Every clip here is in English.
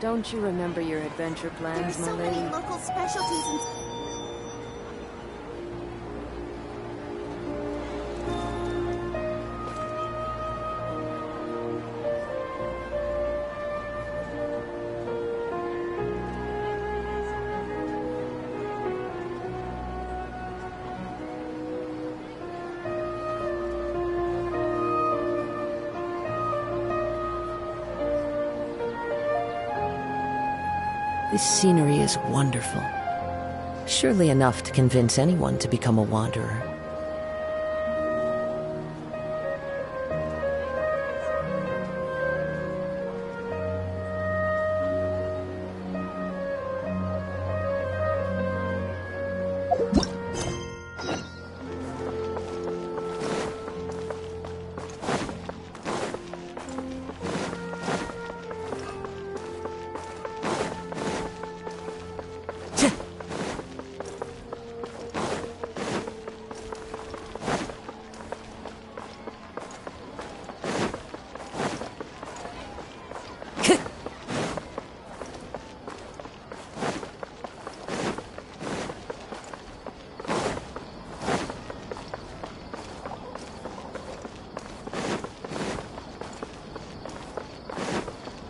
Don't you remember your adventure plans, my There's so lady? many local specialties and... This scenery is wonderful. Surely enough to convince anyone to become a wanderer.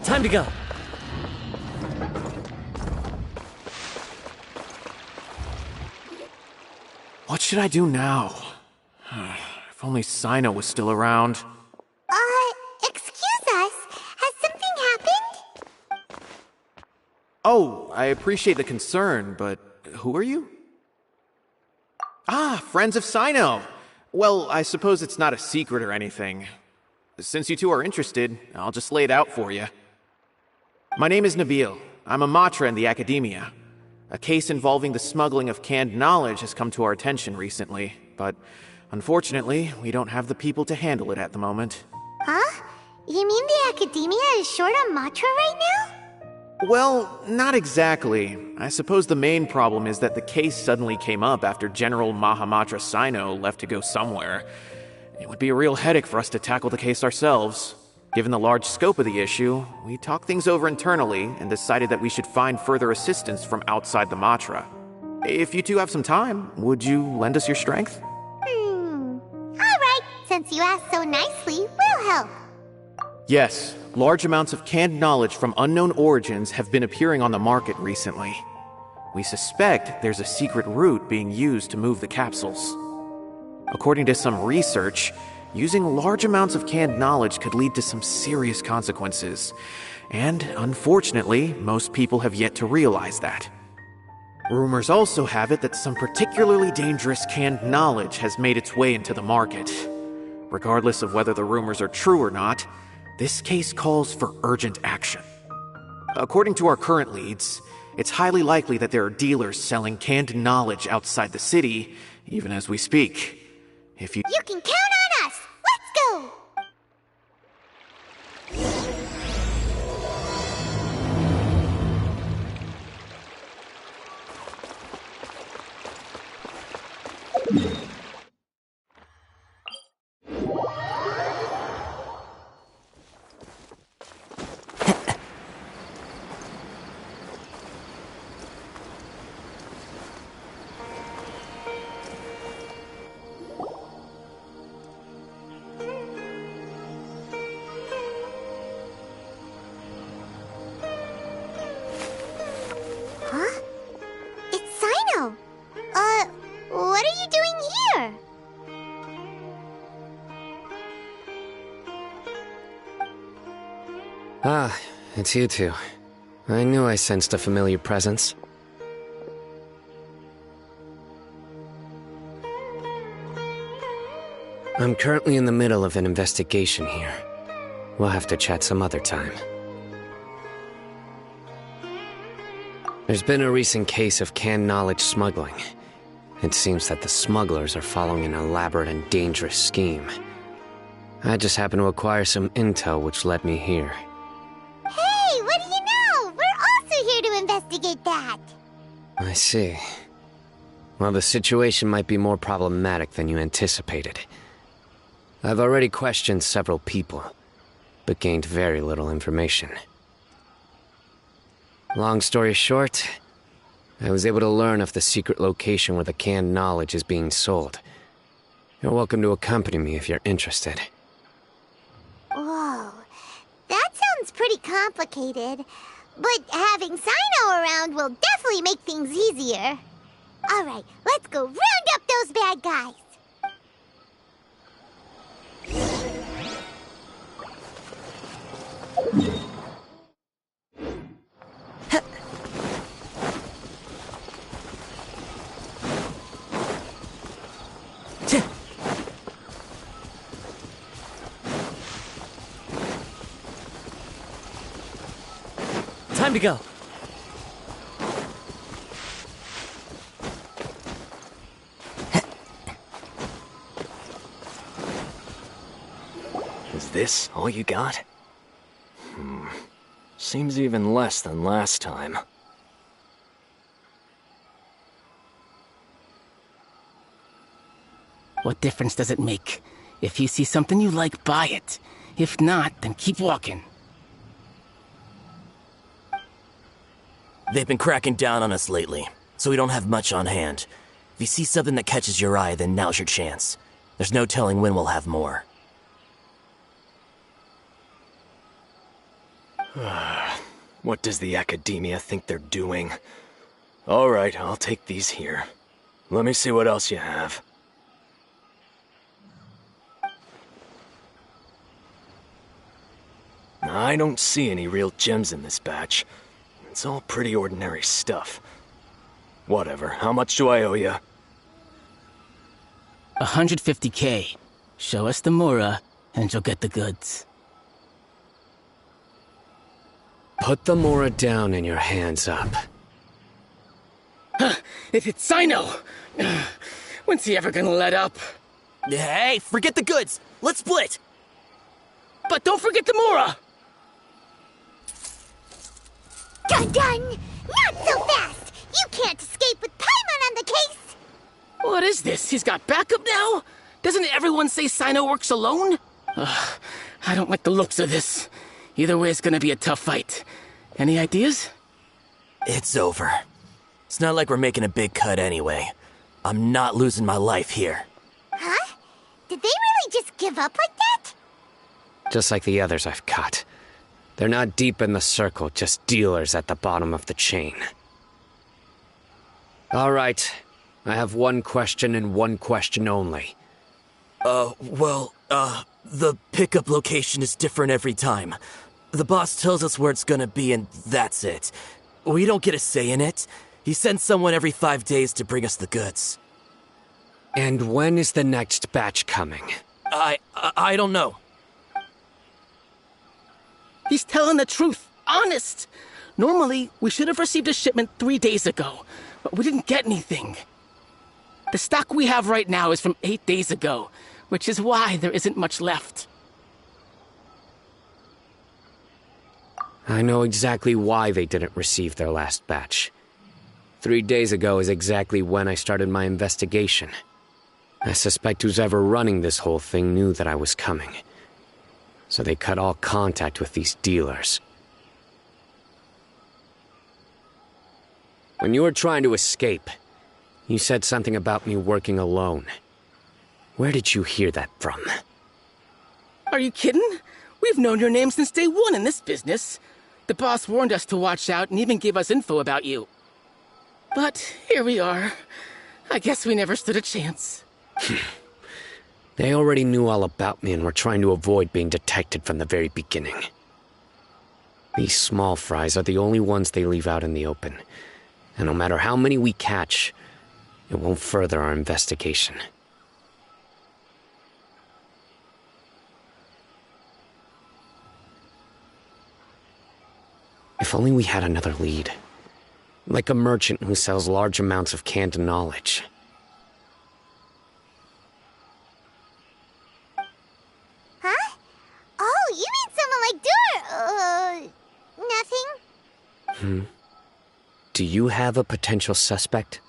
Time to go. What should I do now? If only Cyno was still around. Excuse us. Has something happened? Oh, I appreciate the concern, but who are you? Ah, friends of Cyno! Well, I suppose it's not a secret or anything. Since you two are interested, I'll just lay it out for you. My name is Nabil. I'm a matra in the academia. A case involving the smuggling of canned knowledge has come to our attention recently, but unfortunately, we don't have the people to handle it at the moment. Huh? You mean the academia is short on Matra right now? Well, not exactly. I suppose the main problem is that the case suddenly came up after General Mahamatra Cyno left to go somewhere. It would be a real headache for us to tackle the case ourselves. Given the large scope of the issue, we talked things over internally and decided that we should find further assistance from outside the Matra. If you two have some time, would you lend us your strength? Alright, since you asked so nicely, we'll help. Yes, large amounts of canned knowledge from unknown origins have been appearing on the market recently. We suspect there's a secret route being used to move the capsules. According to some research, using large amounts of canned knowledge could lead to some serious consequences, and unfortunately, most people have yet to realize that. Rumors also have it that some particularly dangerous canned knowledge has made its way into the market. Regardless of whether the rumors are true or not, this case calls for urgent action. According to our current leads, it's highly likely that there are dealers selling canned knowledge outside the city, even as we speak. If you can count on us! Let's go! Huh? It's Cyno! What are you doing here? Ah, it's you two. I knew I sensed a familiar presence. I'm currently in the middle of an investigation here. We'll have to chat some other time. There's been a recent case of canned knowledge smuggling. It seems that the smugglers are following an elaborate and dangerous scheme. I just happened to acquire some intel which led me here. Hey, what do you know? We're also here to investigate that. I see. Well, the situation might be more problematic than you anticipated. I've already questioned several people, but gained very little information. Long story short, I was able to learn of the secret location where the canned knowledge is being sold. You're welcome to accompany me if you're interested. Whoa, that sounds pretty complicated. But having Cyno around will definitely make things easier. Alright, let's go round up those bad guys. Time to go. Is this all you got? Seems even less than last time. What difference does it make? If you see something you like, buy it. If not, then keep walking. They've been cracking down on us lately, so we don't have much on hand. If you see something that catches your eye, then now's your chance. There's no telling when we'll have more. What does the Academia think they're doing? Alright, I'll take these here. Let me see what else you have. I don't see any real gems in this batch. It's all pretty ordinary stuff. Whatever, how much do I owe you? 150K. Show us the Mura, and you'll get the goods. Put the Mora down and your hands up. It's Cyno! When's he ever gonna let up? Hey, forget the goods! Let's split! But don't forget the Mura! Dun dun! Not so fast! You can't escape with Paimon on the case! What is this? He's got backup now? Doesn't everyone say Cyno works alone? I don't like the looks of this. Either way, it's gonna be a tough fight. Any ideas? It's over. It's not like we're making a big cut anyway. I'm not losing my life here. Huh? Did they really just give up like that? Just like the others I've caught. They're not deep in the circle, just dealers at the bottom of the chain. All right. I have one question and one question only. The pickup location is different every time. The boss tells us where it's gonna be and that's it. We don't get a say in it. He sends someone every 5 days to bring us the goods. And when is the next batch coming? I don't know. He's telling the truth. Honest. Normally, we should have received a shipment 3 days ago, but we didn't get anything. The stock we have right now is from 8 days ago, which is why there isn't much left. I know exactly why they didn't receive their last batch. 3 days ago is exactly when I started my investigation. I suspect who's ever running this whole thing knew that I was coming. So they cut all contact with these dealers. When you were trying to escape, you said something about me working alone. Where did you hear that from? Are you kidding? We've known your name since day one in this business. The boss warned us to watch out and even gave us info about you. But here we are. I guess we never stood a chance. They already knew all about me and were trying to avoid being detected from the very beginning. These small fries are the only ones they leave out in the open. And no matter how many we catch, it won't further our investigation. If only we had another lead. Like a merchant who sells large amounts of canned knowledge. Huh? Oh, you mean someone like nothing? Do you have a potential suspect?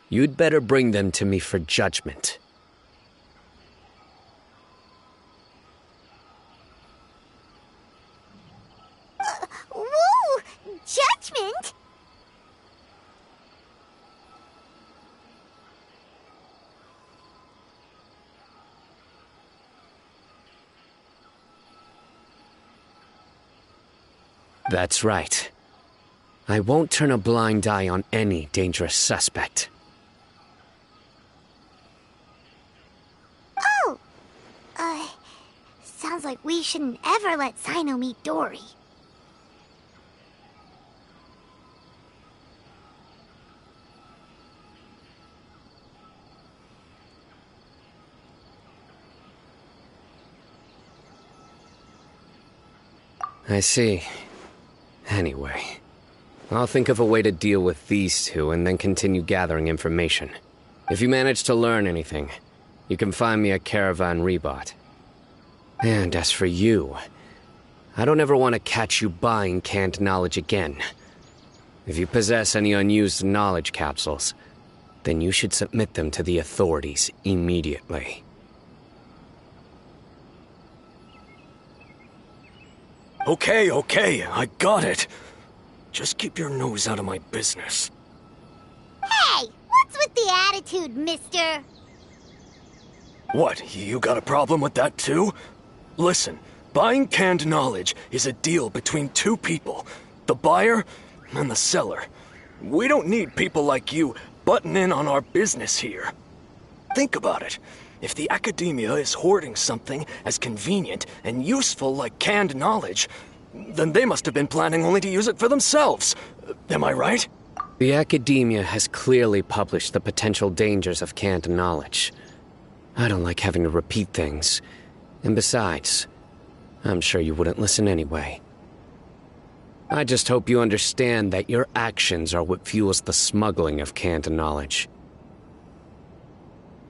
You'd better bring them to me for judgment. Whoa! Judgment? That's right. I won't turn a blind eye on any dangerous suspect. Oh! Sounds like we shouldn't ever let Cyno meet Dory. I see. Anyway, I'll think of a way to deal with these two and then continue gathering information. If you manage to learn anything, you can find me at Caravan Rebot. And as for you, I don't ever want to catch you buying canned knowledge again. If you possess any unused knowledge capsules, then you should submit them to the authorities immediately. Okay, I got it. Just keep your nose out of my business. Hey! What's with the attitude, mister? What, you got a problem with that too? Listen, buying canned knowledge is a deal between two people, the buyer and the seller. We don't need people like you butting in on our business here. Think about it. If the academia is hoarding something as convenient and useful like canned knowledge, then they must have been planning only to use it for themselves. Am I right? The academia has clearly published the potential dangers of canned knowledge. I don't like having to repeat things. And besides, I'm sure you wouldn't listen anyway. I just hope you understand that your actions are what fuels the smuggling of canned knowledge.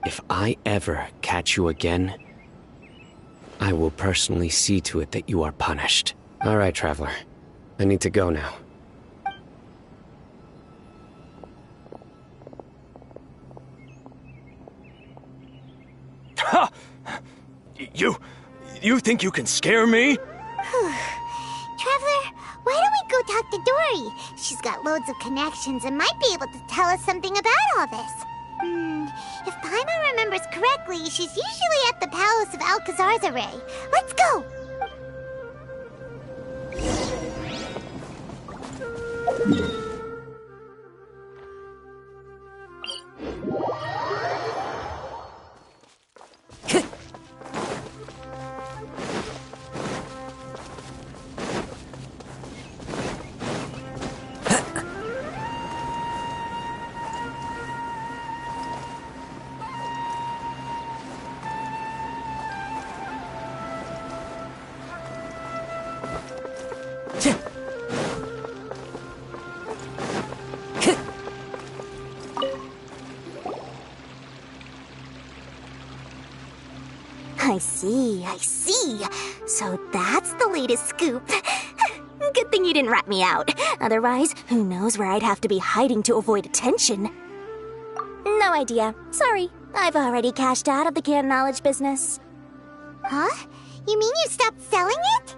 If I ever catch you again, I will personally see to it that you are punished. All right, Traveler. I need to go now. Ha! You think you can scare me? Traveler, why don't we go talk to Dory? She's got loads of connections and might be able to tell us something about all this. If Paimon remembers correctly, she's usually at the Palace of Alcazar's. Let's go! I see. So that's the latest scoop. Good thing you didn't rat me out. Otherwise, who knows where I'd have to be hiding to avoid attention. No idea. Sorry. I've already cashed out of the canned knowledge business. Huh? You mean you stopped selling it?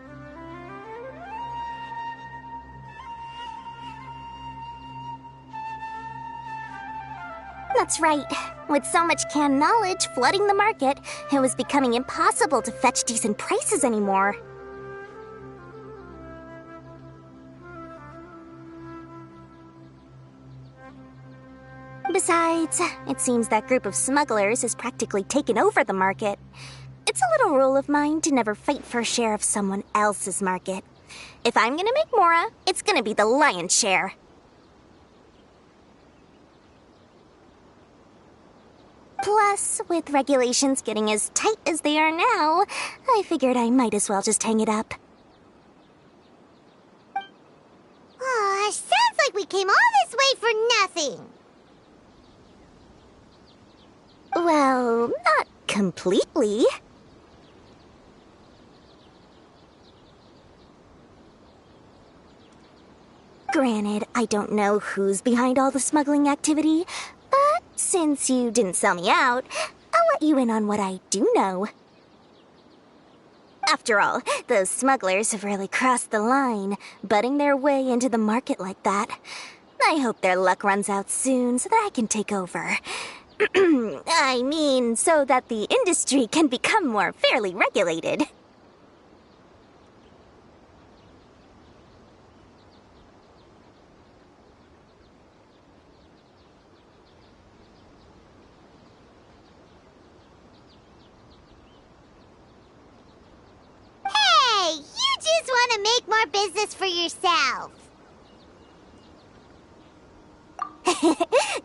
That's right. With so much canned knowledge flooding the market, it was becoming impossible to fetch decent prices anymore. Besides, it seems that group of smugglers has practically taken over the market. It's a little rule of mine to never fight for a share of someone else's market. If I'm gonna make Mora, it's gonna be the lion's share. Plus, with regulations getting as tight as they are now, I figured I might as well just hang it up. Aw, sounds like we came all this way for nothing. Well, not completely. Granted, I don't know who's behind all the smuggling activity, but since you didn't sell me out, I'll let you in on what I do know. After all, those smugglers have really crossed the line, butting their way into the market like that. I hope their luck runs out soon so that I can take over. I mean, so that the industry can become more fairly regulated. gonna make more business for yourself.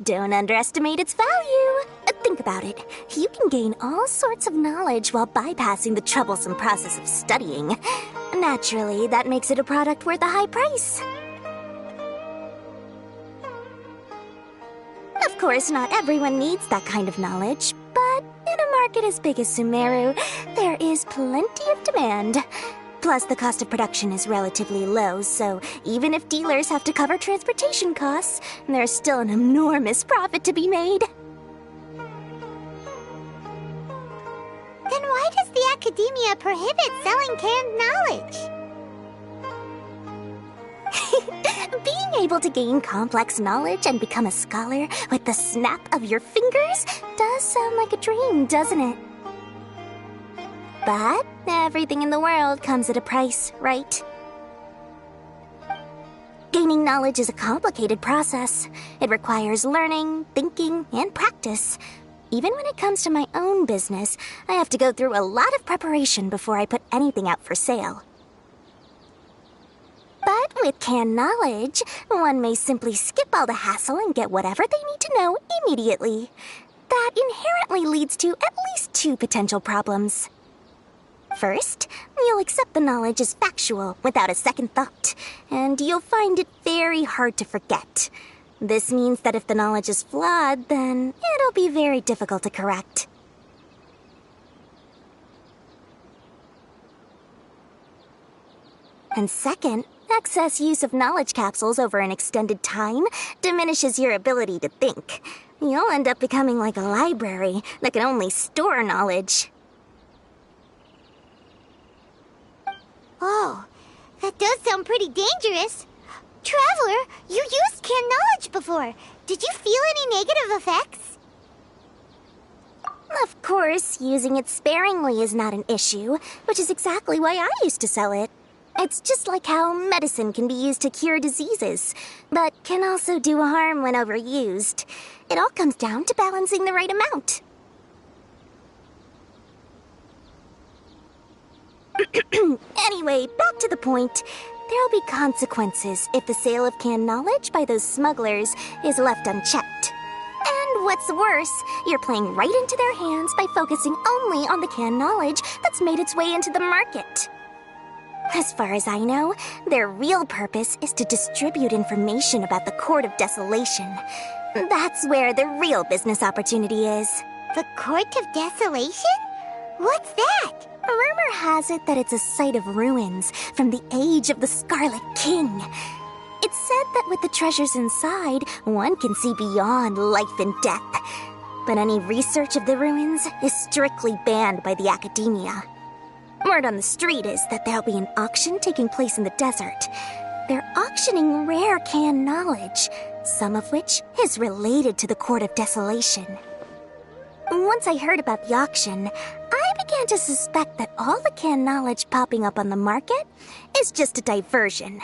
Don't underestimate its value. Think about it. You can gain all sorts of knowledge while bypassing the troublesome process of studying. Naturally, that makes it a product worth a high price. Of course, not everyone needs that kind of knowledge, but in a market as big as Sumeru, there is plenty of demand. Plus, the cost of production is relatively low, so even if dealers have to cover transportation costs, there's still an enormous profit to be made. Then why does the Academia prohibit selling canned knowledge? Being able to gain complex knowledge and become a scholar with the snap of your fingers does sound like a dream, doesn't it? But everything in the world comes at a price, right? Gaining knowledge is a complicated process. It requires learning, thinking, and practice. Even when it comes to my own business, I have to go through a lot of preparation before I put anything out for sale. But with canned knowledge, one may simply skip all the hassle and get whatever they need to know immediately. That inherently leads to at least two potential problems. First, you'll accept the knowledge as factual without a second thought, and you'll find it very hard to forget. This means that if the knowledge is flawed, then it'll be very difficult to correct. And second, excess use of knowledge capsules over an extended time diminishes your ability to think. You'll end up becoming like a library that can only store knowledge. Oh, that does sound pretty dangerous. Traveler, you used canned knowledge before. Did you feel any negative effects? Of course, using it sparingly is not an issue, which is exactly why I used to sell it. It's just like how medicine can be used to cure diseases, but can also do harm when overused. It all comes down to balancing the right amount. Anyway, back to the point. There'll be consequences if the sale of canned knowledge by those smugglers is left unchecked. And what's worse, you're playing right into their hands by focusing only on the canned knowledge that's made its way into the market. As far as I know, their real purpose is to distribute information about the Court of Desolation. That's where the real business opportunity is. The Court of Desolation? What's that? Rumor has it that it's a site of ruins from the age of the Scarlet King. It's said that with the treasures inside, one can see beyond life and death. But any research of the ruins is strictly banned by the Academia. Word on the street is that there'll be an auction taking place in the desert. They're auctioning rare canned knowledge, some of which is related to the Court of Desolation. Once I heard about the auction, I began to suspect that all the canned knowledge popping up on the market is just a diversion.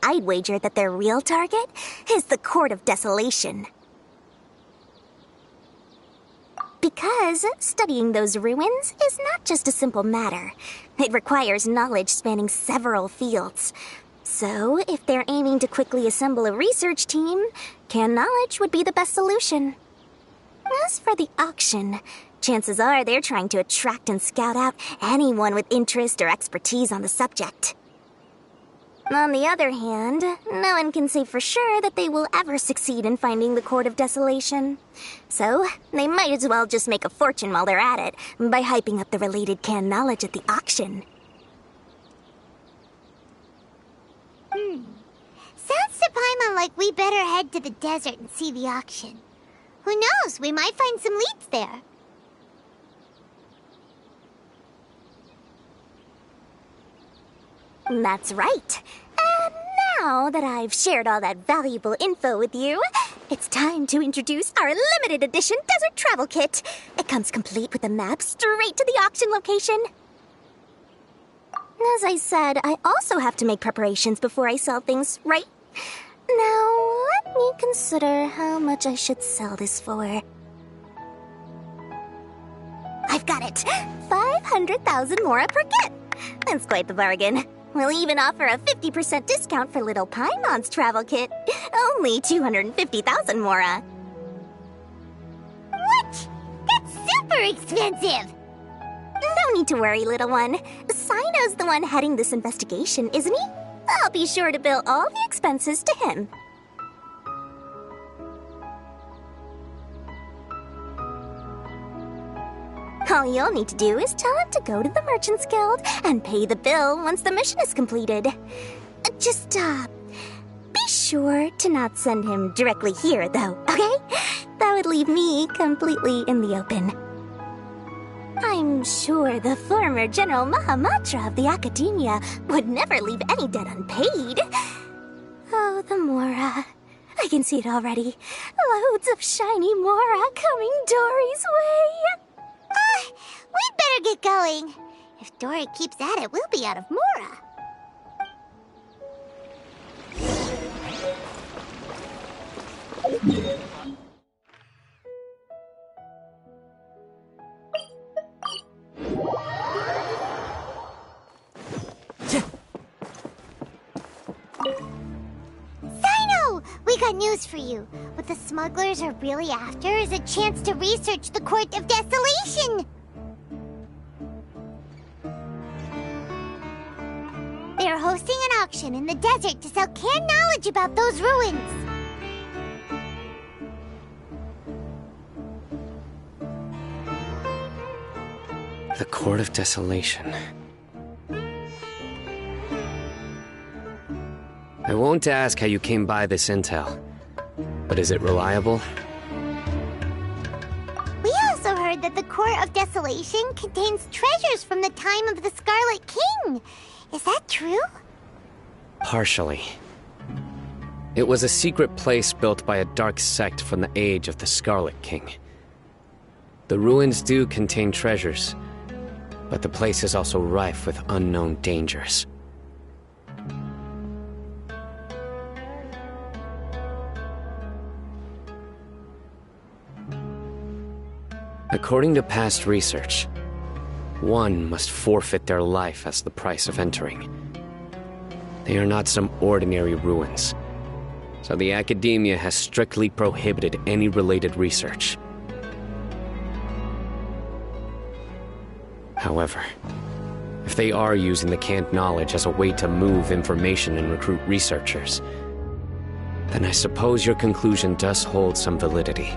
I'd wager that their real target is the Court of Desolation. Because studying those ruins is not just a simple matter. It requires knowledge spanning several fields. So, if they're aiming to quickly assemble a research team, canned knowledge would be the best solution. As for the auction, chances are they're trying to attract and scout out anyone with interest or expertise on the subject. On the other hand, no one can say for sure that they will ever succeed in finding the Court of Desolation. So, they might as well just make a fortune while they're at it by hyping up the related canned knowledge at the auction. Sounds to Paimon like we better head to the desert and see the auction. Who knows, we might find some leads there. That's right. And now that I've shared all that valuable info with you, it's time to introduce our limited edition desert travel kit. It comes complete with a map straight to the auction location. As I said, I also have to make preparations before I sell things, right? Now, let me consider how much I should sell this for. I've got it! 500,000 mora per kit! That's quite the bargain. We'll even offer a 50% discount for little Paimon's travel kit. Only 250,000 Mora. What? That's super expensive! No need to worry, little one. Cyno's the one heading this investigation, isn't he? I'll be sure to bill all the expenses to him. All you'll need to do is tell him to go to the Merchants Guild and pay the bill once the mission is completed. Just, be sure to not send him directly here, though, okay? That would leave me completely in the open. I'm sure the former General Mahamatra of the Academia would never leave any debt unpaid. Oh, the Mora. I can see it already. Loads of shiny Mora coming Dory's way. We'd better get going. If Dory keeps at it, we'll be out of Mora. Cyno! We got news for you. What the smugglers are really after is a chance to research the Court of Desolation. They are hosting an auction in the desert to sell canned knowledge about those ruins. The Court of Desolation. I won't ask how you came by this intel, but is it reliable? We also heard that the Court of Desolation contains treasures from the time of the Scarlet King. Is that true? Partially. It was a secret place built by a dark sect from the age of the Scarlet King. The ruins do contain treasures, but the place is also rife with unknown dangers. According to past research, one must forfeit their life as the price of entering. They are not some ordinary ruins, so the Academia has strictly prohibited any related research. However, if they are using the canned knowledge as a way to move information and recruit researchers, then I suppose your conclusion does hold some validity.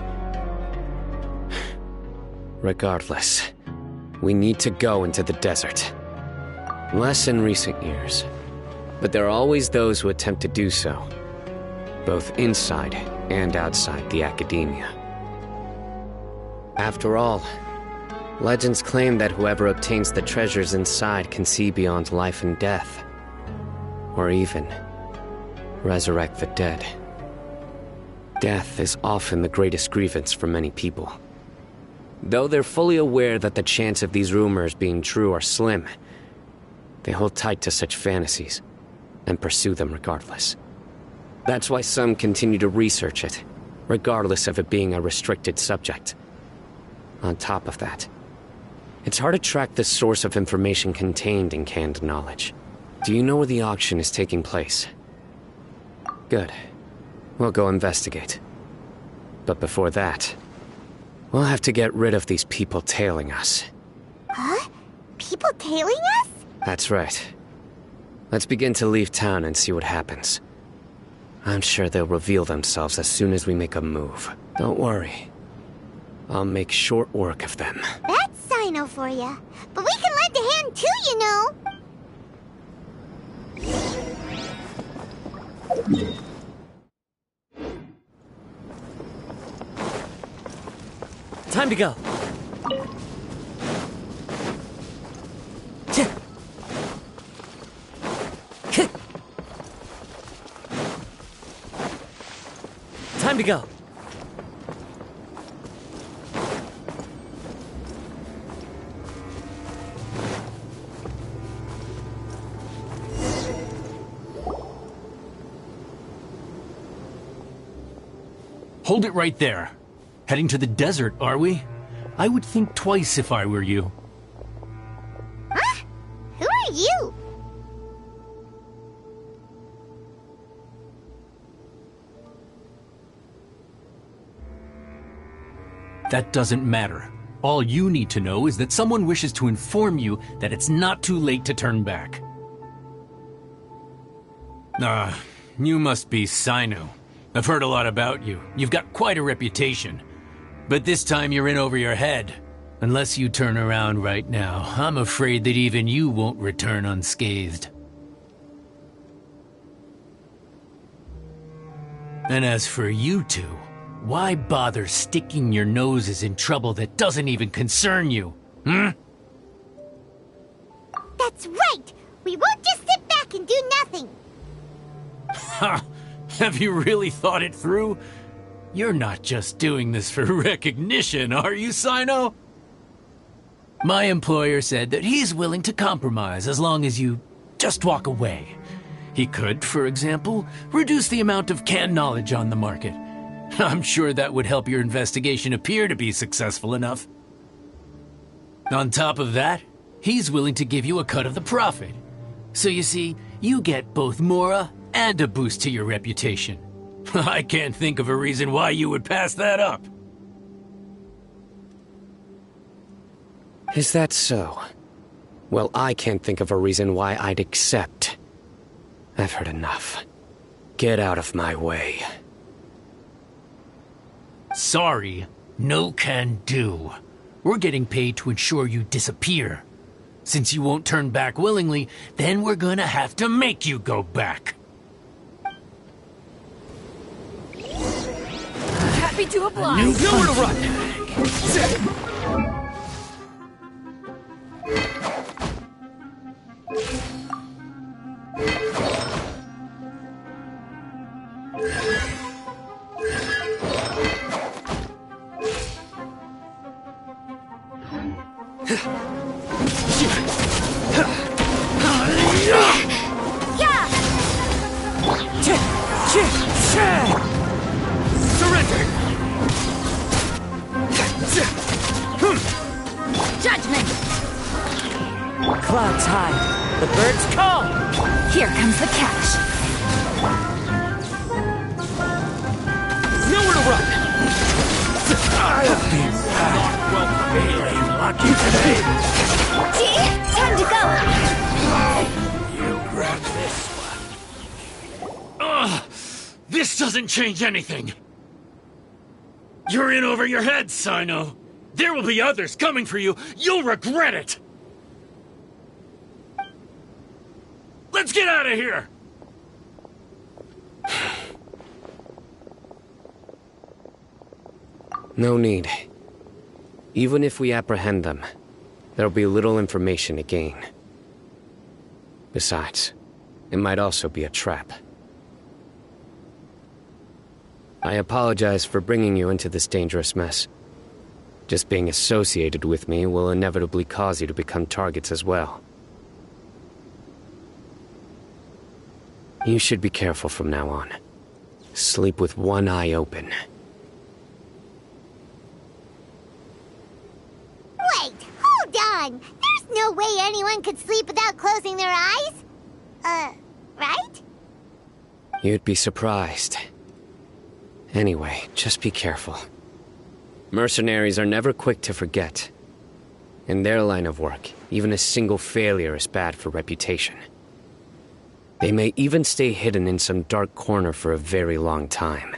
Regardless, we need to go into the desert. Less in recent years, but there are always those who attempt to do so, both inside and outside the Academia. After all, legends claim that whoever obtains the treasures inside can see beyond life and death, or even resurrect the dead. Death is often the greatest grievance for many people. Though they're fully aware that the chance of these rumors being true are slim, they hold tight to such fantasies and pursue them regardless. That's why some continue to research it, regardless of it being a restricted subject. On top of that, it's hard to track the source of information contained in canned knowledge. Do you know where the auction is taking place? Good. We'll go investigate. But before that, we'll have to get rid of these people tailing us. Huh? People tailing us? That's right. Let's begin to leave town and see what happens. I'm sure they'll reveal themselves as soon as we make a move. Don't worry. I'll make short work of them. That's Cyno for ya. But we can lend a hand too, you know. Time to go. Time to go. Hold it right there. Heading to the desert, are we? I would think twice if I were you. Huh? Who are you? That doesn't matter. All you need to know is that someone wishes to inform you that it's not too late to turn back. You must be Cyno. I've heard a lot about you. You've got quite a reputation. But this time you're in over your head. Unless you turn around right now, I'm afraid that even you won't return unscathed. And as for you two, why bother sticking your noses in trouble that doesn't even concern you, hmm? That's right! We won't just sit back and do nothing! Ha! Have you really thought it through? You're not just doing this for recognition, are you, Cyno? My employer said that he's willing to compromise as long as you just walk away. He could, for example, reduce the amount of canned knowledge on the market. I'm sure that would help your investigation appear to be successful enough. On top of that, he's willing to give you a cut of the profit. So you see, you get both Mora and a boost to your reputation. I can't think of a reason why you would pass that up. Is that so? Well, I can't think of a reason why I'd accept. I've heard enough. Get out of my way. Sorry, no can do. We're getting paid to ensure you disappear. Since you won't turn back willingly, then we're gonna have to make you go back. Happy to oblige. Nowhere to run! Judgment! Clouds high. The birds call. Here comes the catch. Nowhere to run! Lucky today. Gee, time to go. You grab this one. This doesn't change anything. You're in over your head, Cyno. There will be others coming for you. You'll regret it. Let's get out of here. No need. Even if we apprehend them, there'll be little information to gain. Besides, it might also be a trap. I apologize for bringing you into this dangerous mess. Just being associated with me will inevitably cause you to become targets as well. You should be careful from now on. Sleep with one eye open. Wait, hold on! There's no way anyone could sleep without closing their eyes? Right? You'd be surprised. Anyway, just be careful. Mercenaries are never quick to forget. In their line of work, even a single failure is bad for reputation. They may even stay hidden in some dark corner for a very long time,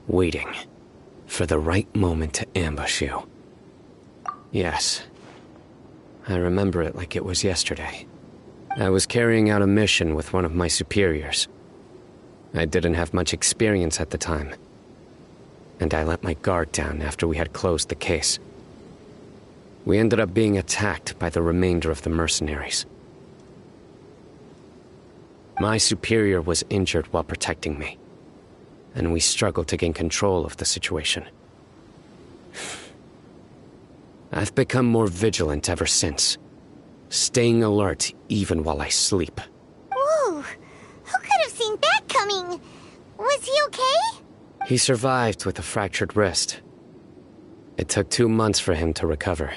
waiting for the right moment to ambush you. Yes, I remember it like it was yesterday. I was carrying out a mission with one of my superiors. I didn't have much experience at the time, and I let my guard down after we had closed the case. We ended up being attacked by the remainder of the mercenaries. My superior was injured while protecting me, and we struggled to gain control of the situation. I've become more vigilant ever since, staying alert even while I sleep. Whoa! Who could have seen that coming? Was he okay? He survived with a fractured wrist. It took 2 months for him to recover.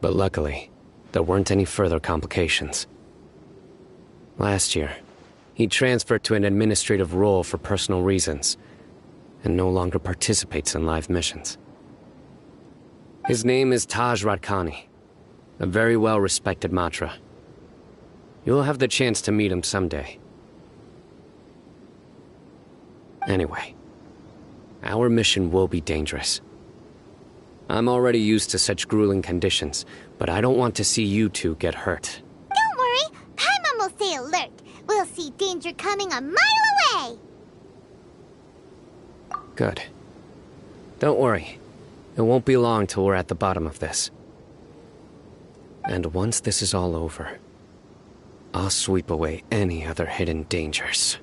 But luckily, there weren't any further complications. Last year, he transferred to an administrative role for personal reasons, and no longer participates in live missions. His name is Taj Radkani, a very well-respected Matra. You'll have the chance to meet him someday. Anyway, our mission will be dangerous. I'm already used to such grueling conditions, but I don't want to see you two get hurt. Don't worry, Paimon will stay alert. We'll see danger coming a mile away. Good. Don't worry. It won't be long till we're at the bottom of this. And once this is all over, I'll sweep away any other hidden dangers.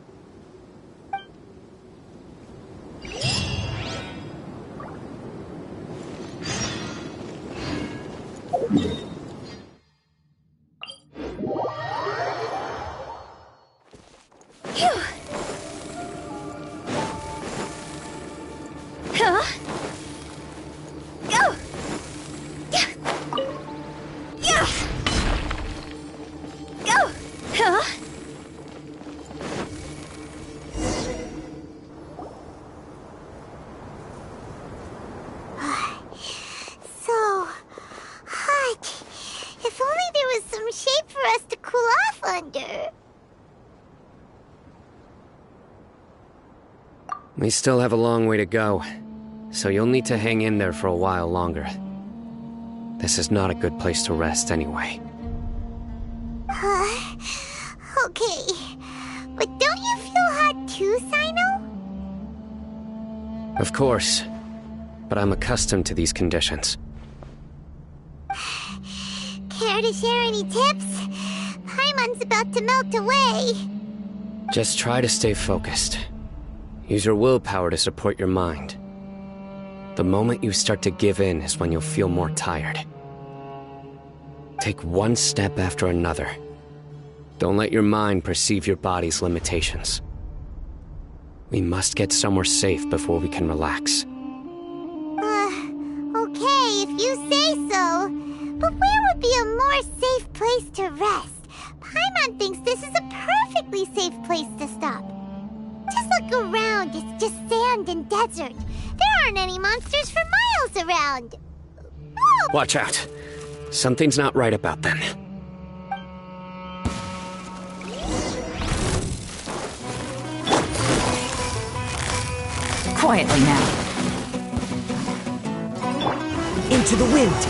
So hot. If only there was some shade for us to cool off under. We still have a long way to go, so you'll need to hang in there for a while longer. This is not a good place to rest anyway. Okay. But don't you feel hot too, Cyno? Of course, but I'm accustomed to these conditions. Care to share any tips? Paimon's about to melt away. Just try to stay focused. Use your willpower to support your mind. The moment you start to give in is when you'll feel more tired. Take one step after another. Don't let your mind perceive your body's limitations. We must get somewhere safe before we can relax. Okay, if you say so. But where would be a more safe place to rest? Paimon thinks this is a perfectly safe place to stop. Just look around, it's just sand and desert. There aren't any monsters for miles around. Whoa. Watch out. Something's not right about them. Quietly now. Into the wind.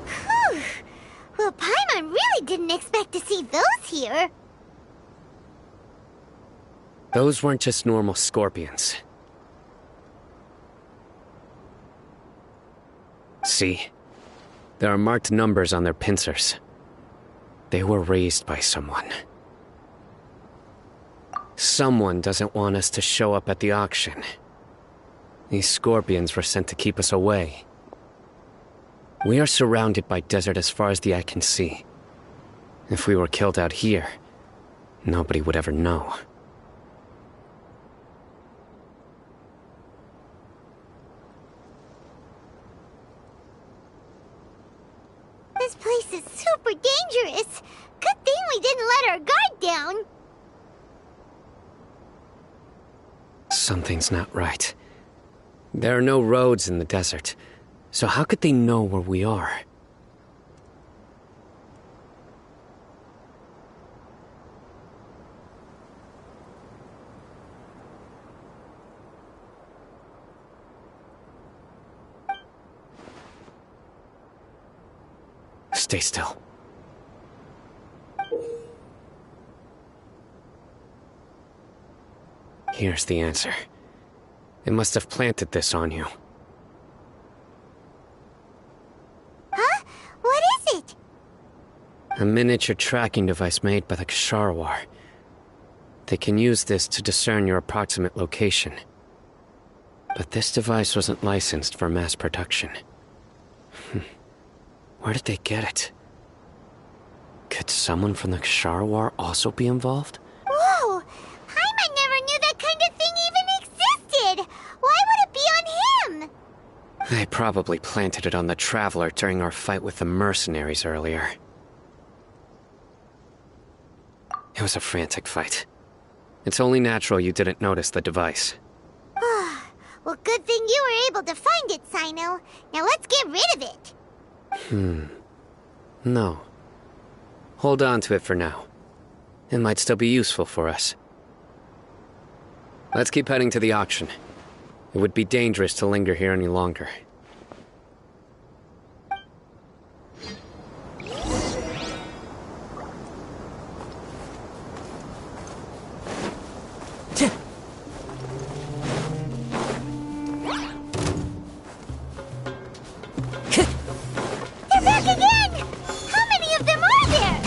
Whew. Well, Paimon really didn't expect to see those here. Those weren't just normal scorpions. See? There are marked numbers on their pincers. They were raised by someone. Someone doesn't want us to show up at the auction. These scorpions were sent to keep us away. We are surrounded by desert as far as the eye can see. If we were killed out here, nobody would ever know. This place is super dangerous. Good thing we didn't let our guard down. Something's not right. There are no roads in the desert, so how could they know where we are? Stay still. Here's the answer. It must have planted this on you. Huh? What is it? A miniature tracking device made by the Ksharawar. They can use this to discern your approximate location. But this device wasn't licensed for mass production. Where did they get it? Could someone from the Ksharawar also be involved? Whoa! Paimon never knew that kind of thing even existed! Why would it be on him? They probably planted it on the Traveler during our fight with the mercenaries earlier. It was a frantic fight. It's only natural you didn't notice the device. Well, good thing you were able to find it, Cyno. Now let's get rid of it. No. Hold on to it for now. It might still be useful for us. Let's keep heading to the auction. It would be dangerous to linger here any longer. They're back again! How many of them are there?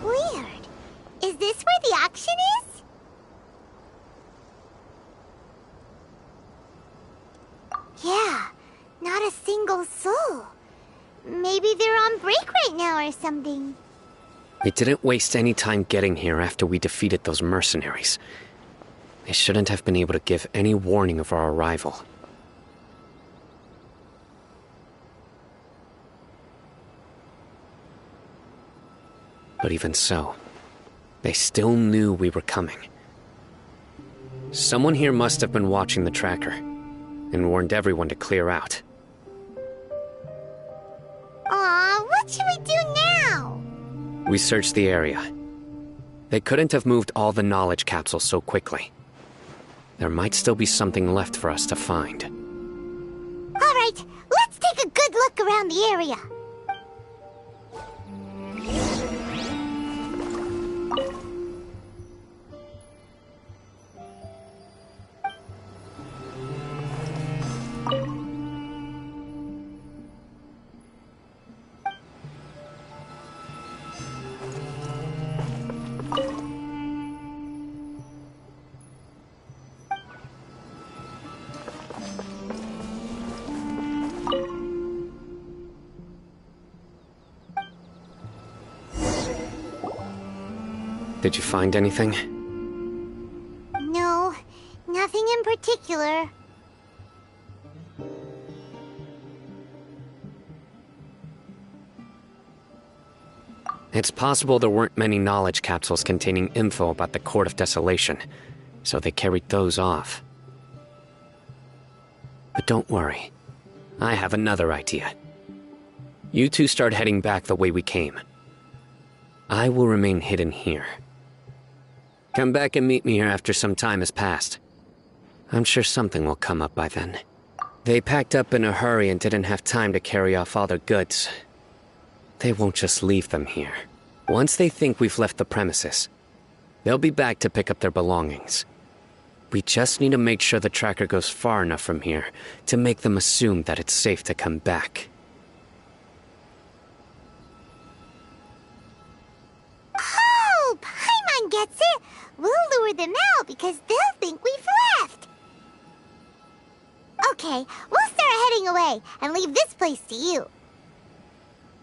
Weird. Is this where the auction is? Yeah, not a single soul. Maybe they're on break right now or something. We didn't waste any time getting here after we defeated those mercenaries. They shouldn't have been able to give any warning of our arrival. But even so, they still knew we were coming. Someone here must have been watching the tracker and warned everyone to clear out. Aw, what should we do now? We searched the area. They couldn't have moved all the knowledge capsules so quickly. There might still be something left for us to find. All right, let's take a good look around the area. Did you find anything? No, nothing in particular. It's possible there weren't many knowledge capsules containing info about the Court of Desolation, so they carried those off. But don't worry. I have another idea. You two start heading back the way we came. I will remain hidden here. Come back and meet me here after some time has passed. I'm sure something will come up by then. They packed up in a hurry and didn't have time to carry off all their goods. They won't just leave them here. Once they think we've left the premises, they'll be back to pick up their belongings. We just need to make sure the tracker goes far enough from here to make them assume that it's safe to come back. Oh, Paimon gets it. We'll lure them out because they'll think we've left. Okay, we'll start heading away and leave this place to you.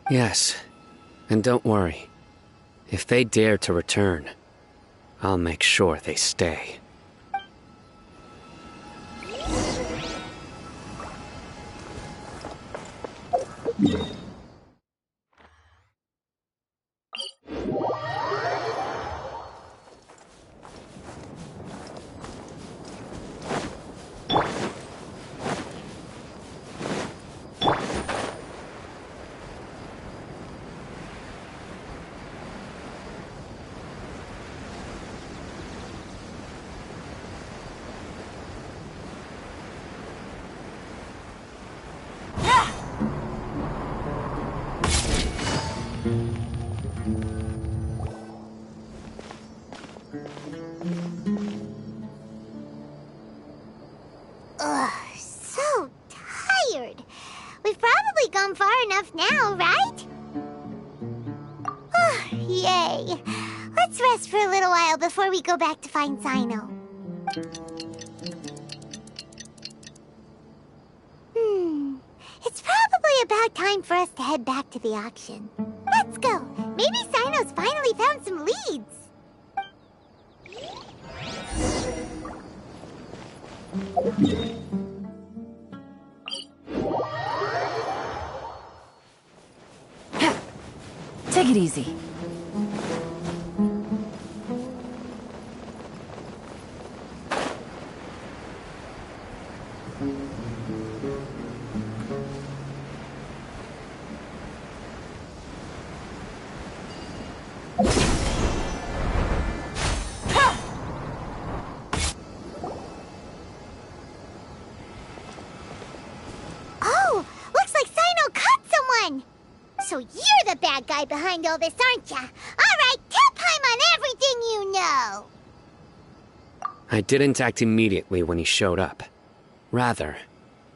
Yes, and don't worry. If they dare to return, I'll make sure they stay. Ugh, so tired. We've probably gone far enough now, right? Yay. Let's rest for a little while before we go back to find Cyno. It's probably about head back to the auction. Let's go. Maybe Cyno's finally found some leads. Take it easy. Oh, looks like Cyno caught someone! So you're the bad guy behind all this, aren't ya? Alright, tell Paimon everything you know! I didn't act immediately when he showed up. Rather,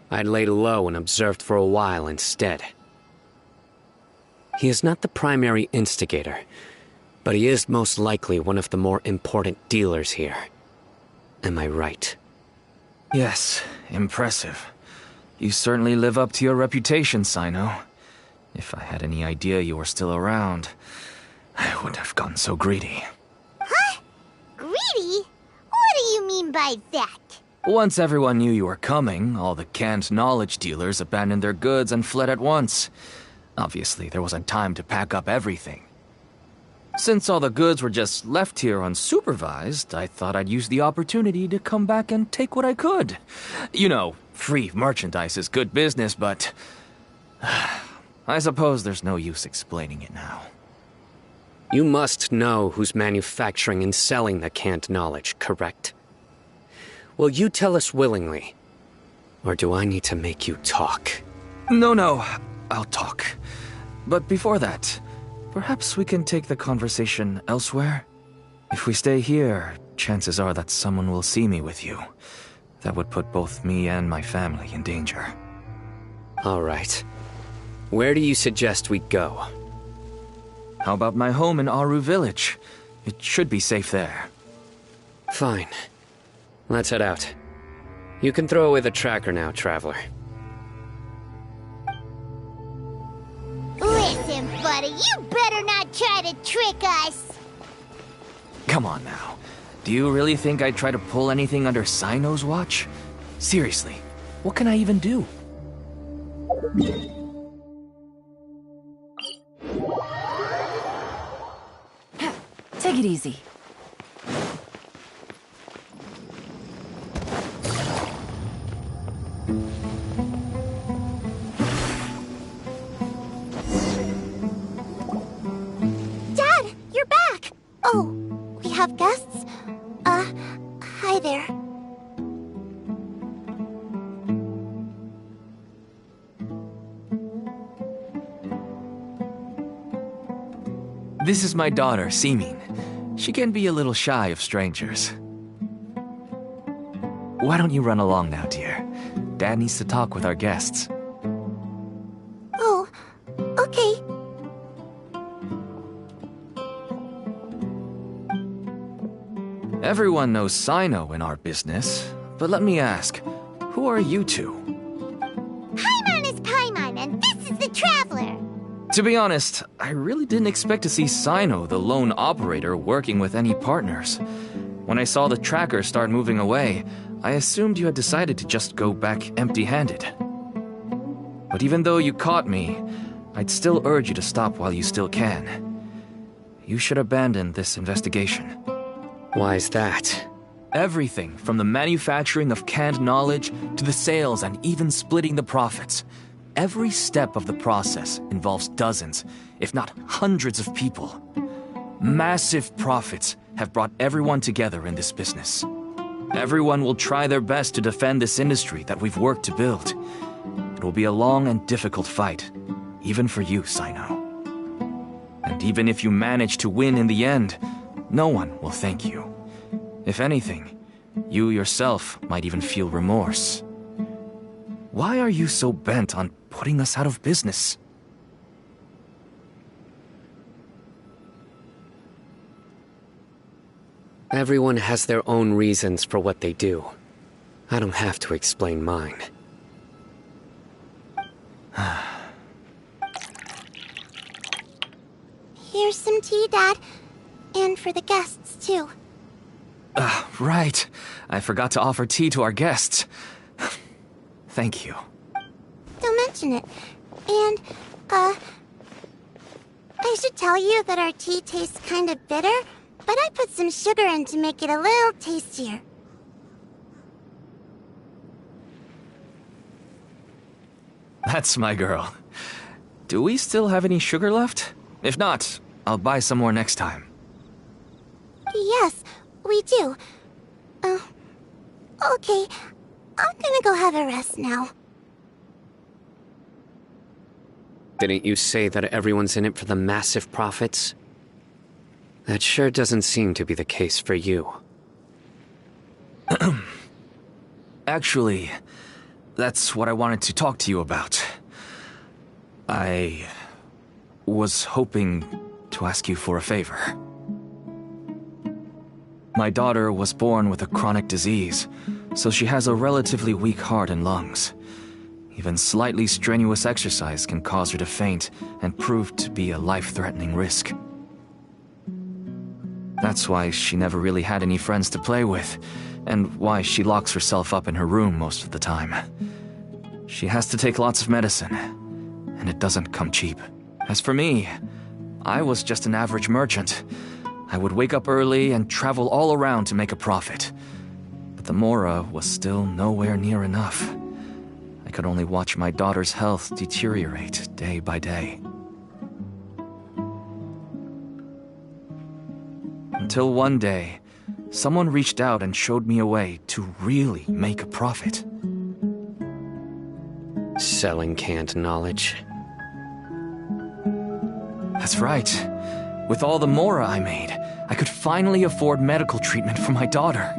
I'd laid low and observed for a while instead. He is not the primary instigator, but he is most likely one of the more important dealers here. Am I right? Yes, impressive. You certainly live up to your reputation, Cyno. If I had any idea you were still around, I wouldn't have gotten so greedy. Huh? Greedy? What do you mean by that? Once everyone knew you were coming, all the canned knowledge dealers abandoned their goods and fled at once. Obviously, there wasn't time to pack up everything. Since all the goods were just left here unsupervised, I thought I'd use the opportunity to come back and take what I could. You know, free merchandise is good business, but I suppose there's no use explaining it now. You must know who's manufacturing and selling the canned knowledge, correct? Will you tell us willingly? Or do I need to make you talk? No, I'll talk. But before that, perhaps we can take the conversation elsewhere? If we stay here, chances are that someone will see me with you. That would put both me and my family in danger. All right. Where do you suggest we go? How about my home in Aru Village? It should be safe there. Fine. Let's head out. You can throw away the tracker now, traveler. Listen, buddy, you better not try to trick us! Come on now. Do you really think I'd try to pull anything under Cyno's watch? Seriously, what can I even do? Take it easy. Dad, you're back! Oh, we have guests? Hi there. This is my daughter, Simin. She can be a little shy of strangers. Why don't you run along now, dear? Dad needs to talk with our guests. Oh, okay. Everyone knows Cyno in our business, but let me ask, who are you two? Paimon is Paimon, and this is the Traveler! To be honest, I really didn't expect to see Cyno, the lone operator, working with any partners. When I saw the tracker start moving away, I assumed you had decided to just go back empty-handed. But even though you caught me, I'd still urge you to stop while you still can. You should abandon this investigation. Why is that? Everything from the manufacturing of canned knowledge to the sales and even splitting the profits. Every step of the process involves dozens, if not hundreds of people. Massive profits have brought everyone together in this business. Everyone will try their best to defend this industry that we've worked to build. It will be a long and difficult fight, even for you, Cyno. And even if you manage to win in the end, no one will thank you. If anything, you yourself might even feel remorse. Why are you so bent on putting us out of business? Everyone has their own reasons for what they do. I don't have to explain mine. Here's some tea, Dad. And for the guests, too. Right. I forgot to offer tea to our guests. Thank you. Don't mention it. And, I should tell you that our tea tastes kind of bitter, but I put some sugar in to make it a little tastier. That's my girl. Do we still have any sugar left? If not, I'll buy some more next time. Yes, we do. Okay. I'm gonna go have a rest now. Didn't you say that everyone's in it for the massive profits? That sure doesn't seem to be the case for you. Actually, that's what I wanted to talk to you about. I was hoping to ask you for a favor. My daughter was born with a chronic disease, so she has a relatively weak heart and lungs. Even slightly strenuous exercise can cause her to faint and prove to be a life-threatening risk. That's why she never really had any friends to play with, and why she locks herself up in her room most of the time. She has to take lots of medicine, and it doesn't come cheap. As for me, I was just an average merchant. I would wake up early and travel all around to make a profit. But the Mora was still nowhere near enough. I could only watch my daughter's health deteriorate day by day. Until one day, someone reached out and showed me a way to really make a profit. Selling canned knowledge. That's right. With all the Mora I made, I could finally afford medical treatment for my daughter.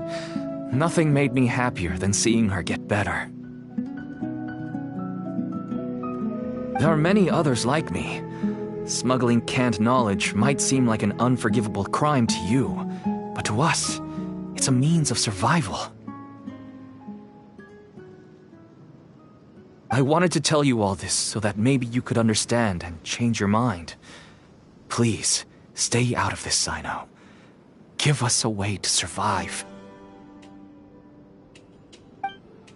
Nothing made me happier than seeing her get better. There are many others like me. Smuggling canned knowledge might seem like an unforgivable crime to you, but to us, it's a means of survival. I wanted to tell you all this so that maybe you could understand and change your mind. Please, stay out of this, Cyno. Give us a way to survive.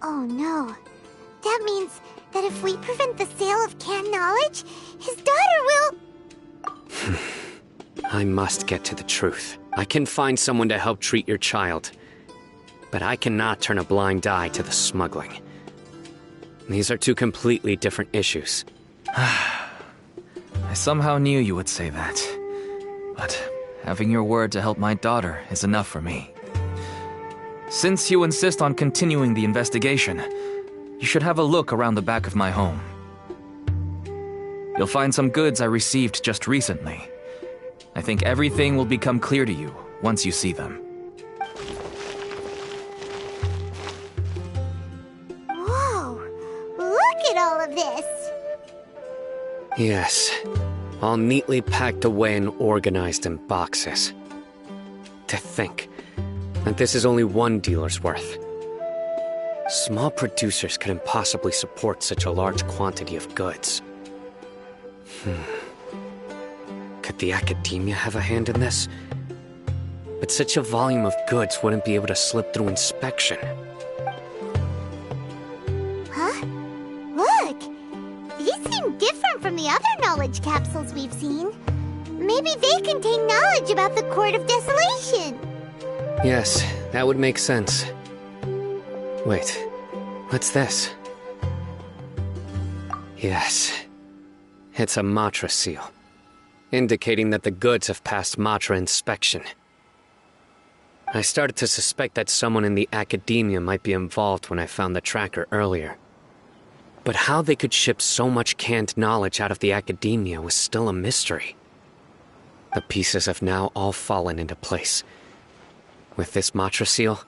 Oh no. That means that if we prevent the sale of canned knowledge, his daughter will... I must get to the truth. I can find someone to help treat your child, but I cannot turn a blind eye to the smuggling. These are two completely different issues. I somehow knew you would say that. But having your word to help my daughter is enough for me. Since you insist on continuing the investigation, you should have a look around the back of my home. You'll find some goods I received just recently. I think everything will become clear to you once you see them. Whoa! Look at all of this! Yes, all neatly packed away and organized in boxes. To think that this is only one dealer's worth. Small producers couldn't possibly support such a large quantity of goods. Could the academia have a hand in this? But such a volume of goods wouldn't be able to slip through inspection. Huh? Look! These seem different from the other knowledge capsules we've seen. Maybe they contain knowledge about the Court of Desolation. Yes, that would make sense. Wait, what's this? Yes, it's a Matra seal, indicating that the goods have passed Matra inspection. I started to suspect that someone in the academia might be involved when I found the tracker earlier. But how they could ship so much canned knowledge out of the academia was still a mystery. The pieces have now all fallen into place. With this Matra seal,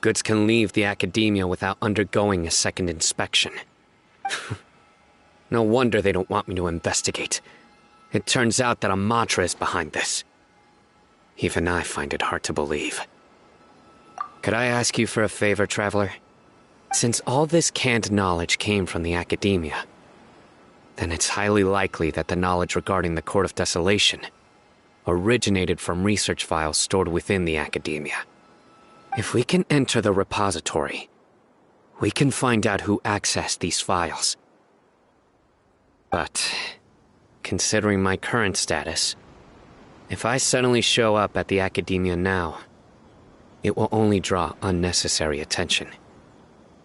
goods can leave the academia without undergoing a second inspection. No wonder they don't want me to investigate. It turns out that a Matra is behind this. Even I find it hard to believe. Could I ask you for a favor, Traveler? Since all this canned knowledge came from the academia, then it's highly likely that the knowledge regarding the Court of Desolation originated from research files stored within the academia. If we can enter the repository, we can find out who accessed these files. But, considering my current status, if I suddenly show up at the academia now, it will only draw unnecessary attention.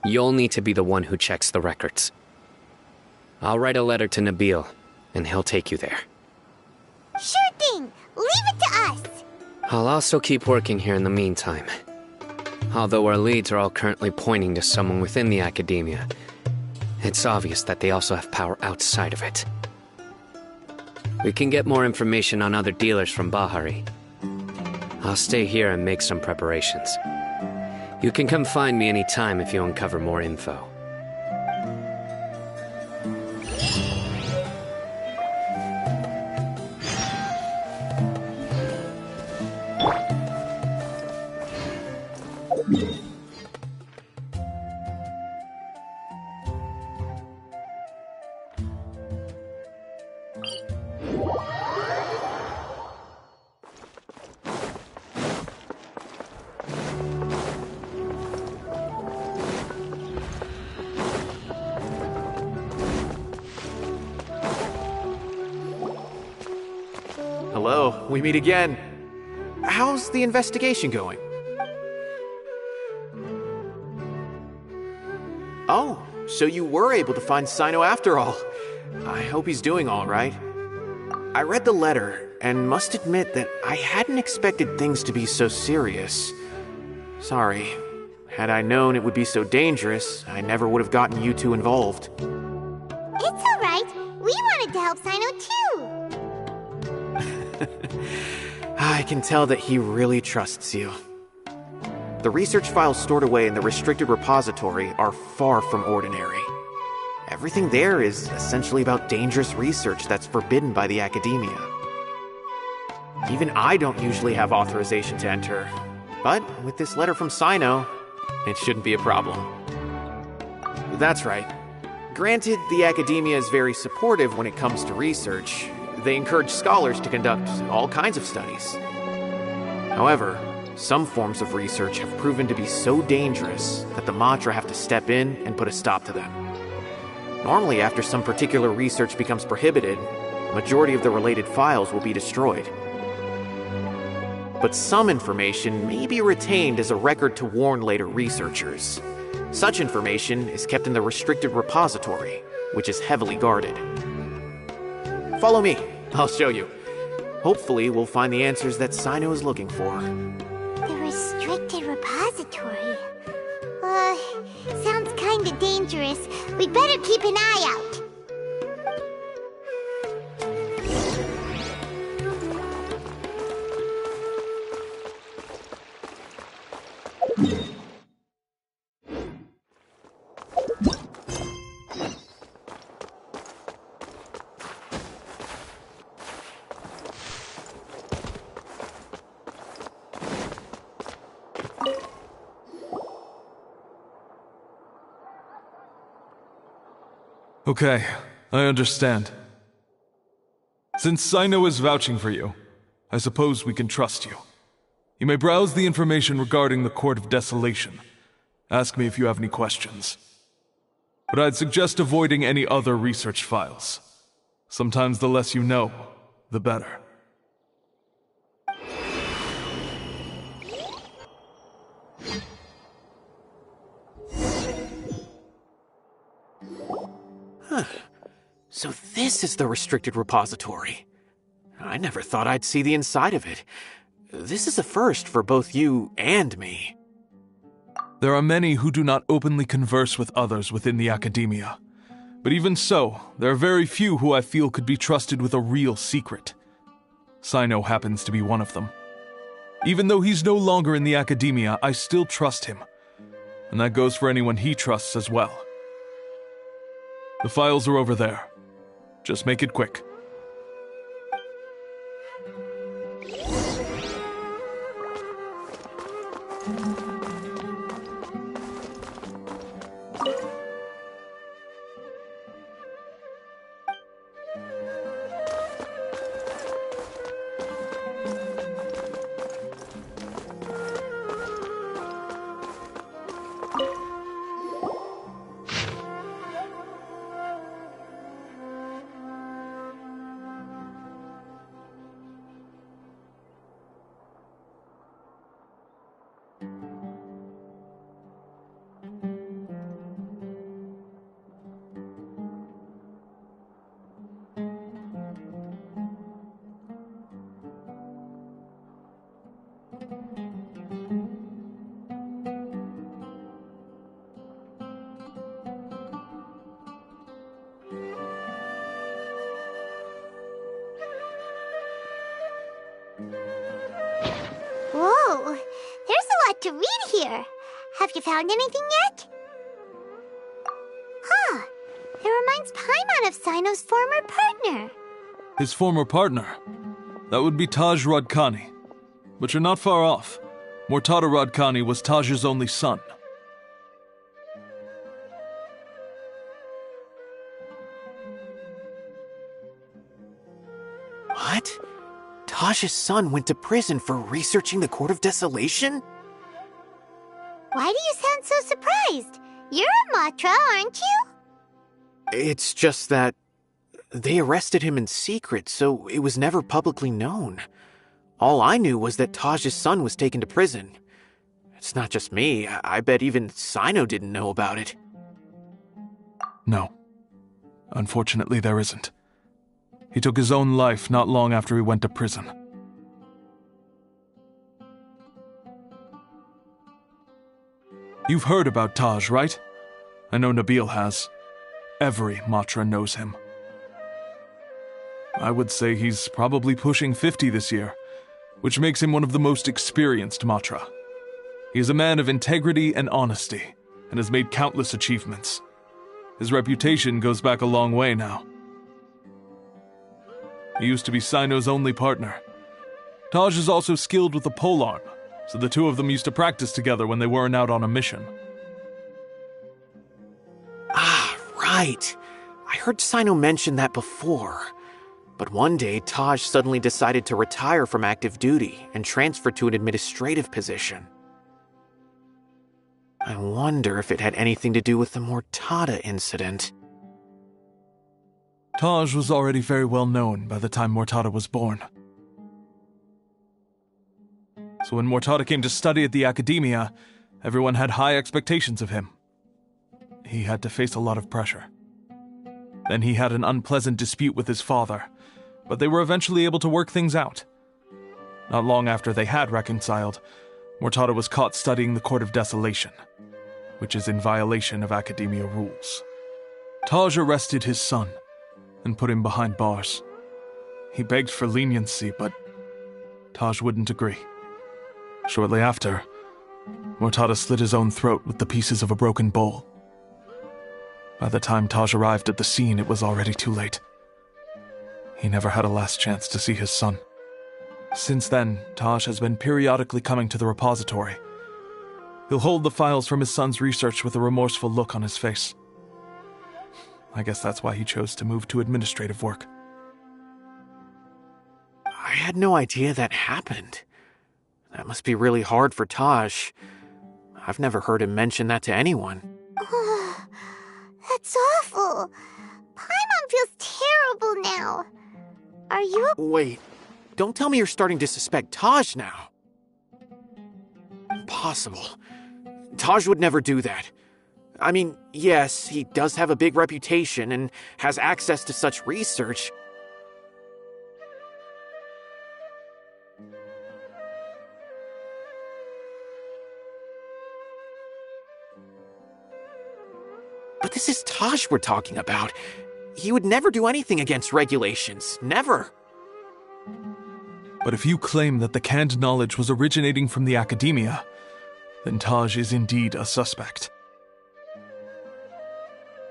You'll need to be the one who checks the records. I'll write a letter to Nabil, and he'll take you there. Sure thing! Leave it to us! I'll also keep working here in the meantime. Although our leads are all currently pointing to someone within the academia, it's obvious that they also have power outside of it. We can get more information on other dealers from Bahari. I'll stay here and make some preparations. You can come find me anytime if you uncover more info. Hello, we meet again. How's the investigation going? Oh, so you were able to find Cyno after all. I hope he's doing all right. I read the letter and must admit that I hadn't expected things to be so serious. Sorry. Had I known it would be so dangerous, I never would have gotten you two involved. It's alright. We wanted to help Cyno too. I can tell that he really trusts you. The research files stored away in the restricted repository are far from ordinary. Everything there is essentially about dangerous research that's forbidden by the academia. Even I don't usually have authorization to enter, but with this letter from Cyno, it shouldn't be a problem. That's right. Granted, the academia is very supportive when it comes to research. They encourage scholars to conduct all kinds of studies. However, some forms of research have proven to be so dangerous that the Matra have to step in and put a stop to them. Normally, after some particular research becomes prohibited, the majority of the related files will be destroyed. But some information may be retained as a record to warn later researchers. Such information is kept in the restricted repository, which is heavily guarded. Follow me, I'll show you. Hopefully, we'll find the answers that Cyno is looking for. The restricted repository. Sounds kinda dangerous. We'd better keep an eye out. Okay, I understand. Since Cyno is vouching for you, I suppose we can trust you. You may browse the information regarding the Court of Desolation. Ask me if you have any questions. But I'd suggest avoiding any other research files. Sometimes the less you know, the better. Huh. So this is the restricted repository. I never thought I'd see the inside of it. This is a first for both you and me. There are many who do not openly converse with others within the academia. But even so, there are very few who I feel could be trusted with a real secret. Cyno happens to be one of them. Even though he's no longer in the academia, I still trust him. And that goes for anyone he trusts as well. The files are over there. Just make it quick. Whoa, there's a lot to read here. Have you found anything yet? Huh, it reminds Paimon of Cyno's former partner. His former partner? That would be Taj Radkani. But you're not far off. Mortada Radkani was Taj's only son. What? Taj's son went to prison for researching the Court of Desolation? Why do you sound so surprised? You're a Matra, aren't you? It's just that they arrested him in secret, so it was never publicly known. All I knew was that Taj's son was taken to prison. It's not just me. I bet even Cyno didn't know about it. No. Unfortunately, there isn't. He took his own life not long after he went to prison. You've heard about Taj, right? I know Nabil has. Every Matra knows him. I would say he's probably pushing 50 this year, which makes him one of the most experienced Matra. He is a man of integrity and honesty, and has made countless achievements. His reputation goes back a long way now. He used to be Cyno's only partner. Taj is also skilled with the polearm, so the two of them used to practice together when they weren't out on a mission. Ah, right. I heard Cyno mention that before. But one day, Taj suddenly decided to retire from active duty and transfer to an administrative position. I wonder if it had anything to do with the Mortada incident. Taj was already very well known by the time Mortada was born. So when Mortada came to study at the Academia, everyone had high expectations of him. He had to face a lot of pressure. Then he had an unpleasant dispute with his father, but they were eventually able to work things out. Not long after they had reconciled, Mortada was caught studying the Court of Desolation, which is in violation of Academia rules. Taj arrested his son and put him behind bars. He begged for leniency, but Taj wouldn't agree. Shortly after, Mortada slit his own throat with the pieces of a broken bowl. By the time Taj arrived at the scene, it was already too late. He never had a last chance to see his son. Since then, Taj has been periodically coming to the repository. He'll hold the files from his son's research with a remorseful look on his face. I guess that's why he chose to move to administrative work. I had no idea that happened. That must be really hard for Taj. I've never heard him mention that to anyone. That's awful. Paimon feels terrible now. Are you Wait, don't tell me you're starting to suspect Taj now. Impossible. Taj would never do that. I mean, yes, he does have a big reputation and has access to such research. But this is Taj we're talking about. He would never do anything against regulations. Never. But if you claim that the canned knowledge was originating from the Academia, then Taj is indeed a suspect.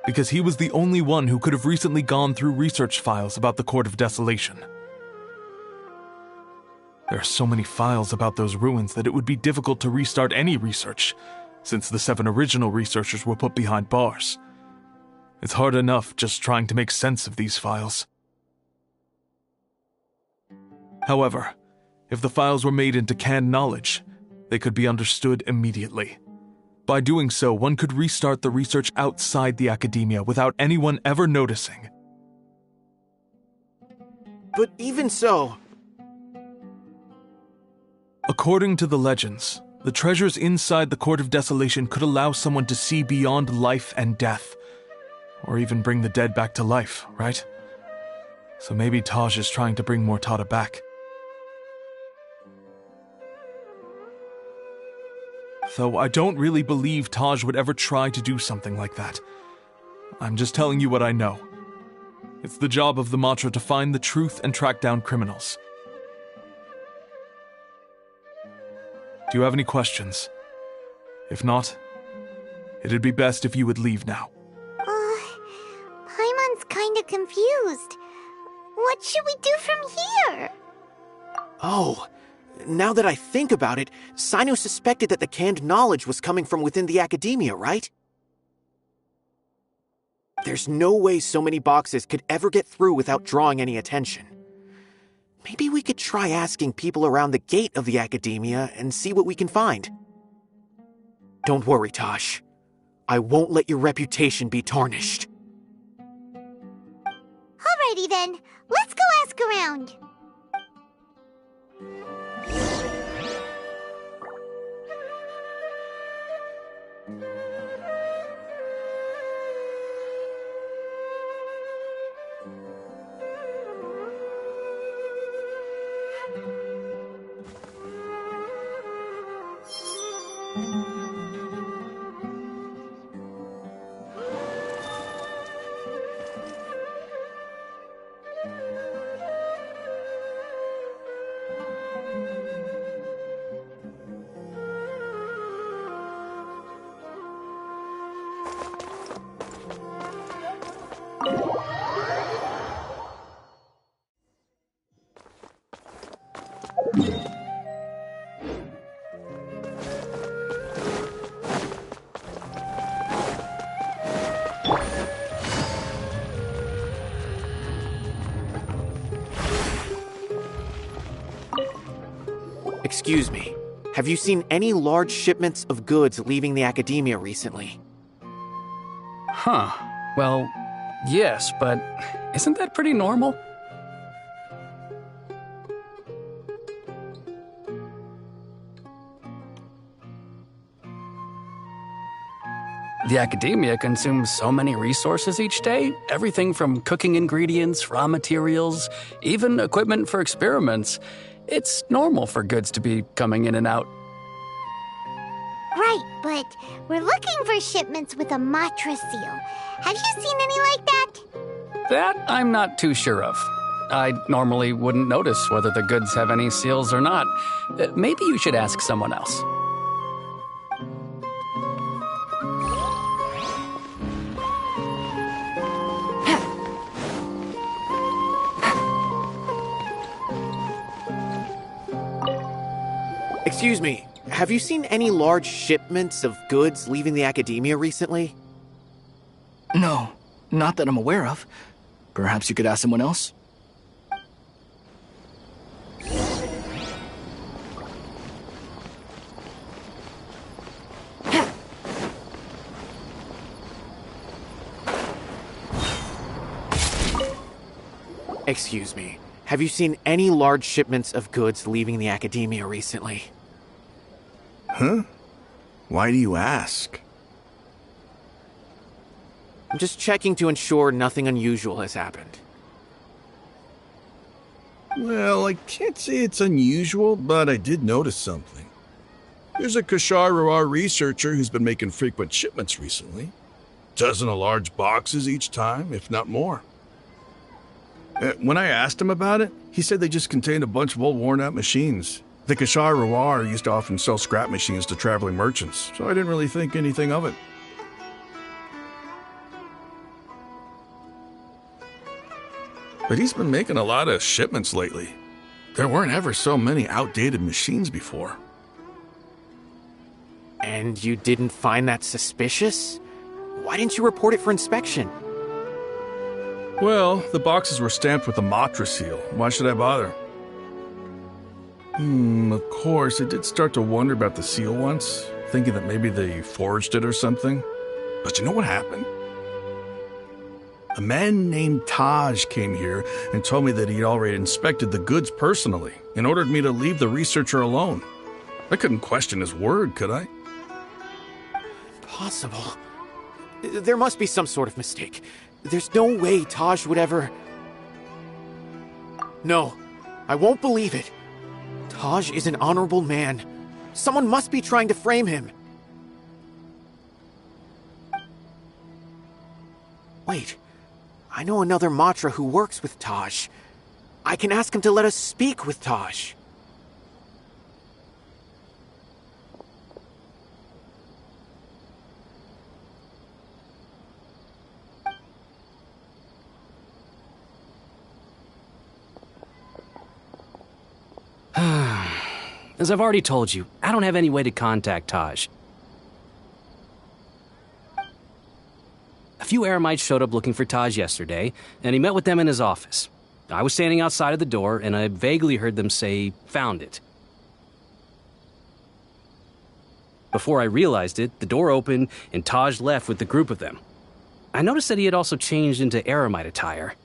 Because he was the only one who could have recently gone through research files about the Court of Desolation. There are so many files about those ruins that it would be difficult to restart any research, since the 7 original researchers were put behind bars. It's hard enough just trying to make sense of these files. However, if the files were made into canned knowledge, they could be understood immediately. By doing so, one could restart the research outside the Academia without anyone ever noticing. But even so... According to the legends, The treasures inside the Court of Desolation could allow someone to see beyond life and death. Or even bring the dead back to life, right? So maybe Taj is trying to bring Mortada back. Though I don't really believe Taj would ever try to do something like that. I'm just telling you what I know. It's the job of the Matra to find the truth and track down criminals. Do you have any questions? If not, it'd be best if you would leave now. Paimon's kinda confused. What should we do from here? Oh, now that I think about it, Cyno suspected that the canned knowledge was coming from within the academia, right? There's no way so many boxes could ever get through without drawing any attention. Maybe we could try asking people around the gate of the academia and see what we can find. Don't worry, Tosh. I won't let your reputation be tarnished. Alrighty then, let's go ask around. Excuse me, have you seen any large shipments of goods leaving the academia recently? Huh. Well, yes, but isn't that pretty normal? The academia consumes so many resources each day, everything from cooking ingredients, raw materials, even equipment for experiments. It's normal for goods to be coming in and out. Right, but we're looking for shipments with a Matra seal. Have you seen any like that? That I'm not too sure of. I normally wouldn't notice whether the goods have any seals or not. Maybe you should ask someone else. Excuse me, have you seen any large shipments of goods leaving the academia recently? No, not that I'm aware of. Perhaps you could ask someone else? Excuse me, have you seen any large shipments of goods leaving the academia recently? Huh? Why do you ask? I'm just checking to ensure nothing unusual has happened. Well, I can't say it's unusual, but I did notice something. There's a Kashar researcher who's been making frequent shipments recently. Dozen of large boxes each time, if not more. When I asked him about it, he said they just contained a bunch of old worn-out machines. The Kashar used to often sell scrap machines to traveling merchants, so I didn't really think anything of it. But he's been making a lot of shipments lately. There weren't ever so many outdated machines before. And you didn't find that suspicious? Why didn't you report it for inspection? Well, the boxes were stamped with the Matra seal. Why should I bother? Of course, I did start to wonder about the seal once, thinking that maybe they forged it or something. But you know what happened? A man named Taj came here and told me that he'd already inspected the goods personally and ordered me to leave the researcher alone. I couldn't question his word, could I? Impossible. There must be some sort of mistake. There's no way Taj would ever... No, I won't believe it. Taj is an honorable man. Someone must be trying to frame him. Wait, I know another Matra who works with Taj. I can ask him to let us speak with Taj. As I've already told you, I don't have any way to contact Taj. A few Eremites showed up looking for Taj yesterday, and he met with them in his office. I was standing outside of the door, and I vaguely heard them say, "Found it." Before I realized it, the door opened, and Taj left with the group of them. I noticed that he had also changed into Eremite attire.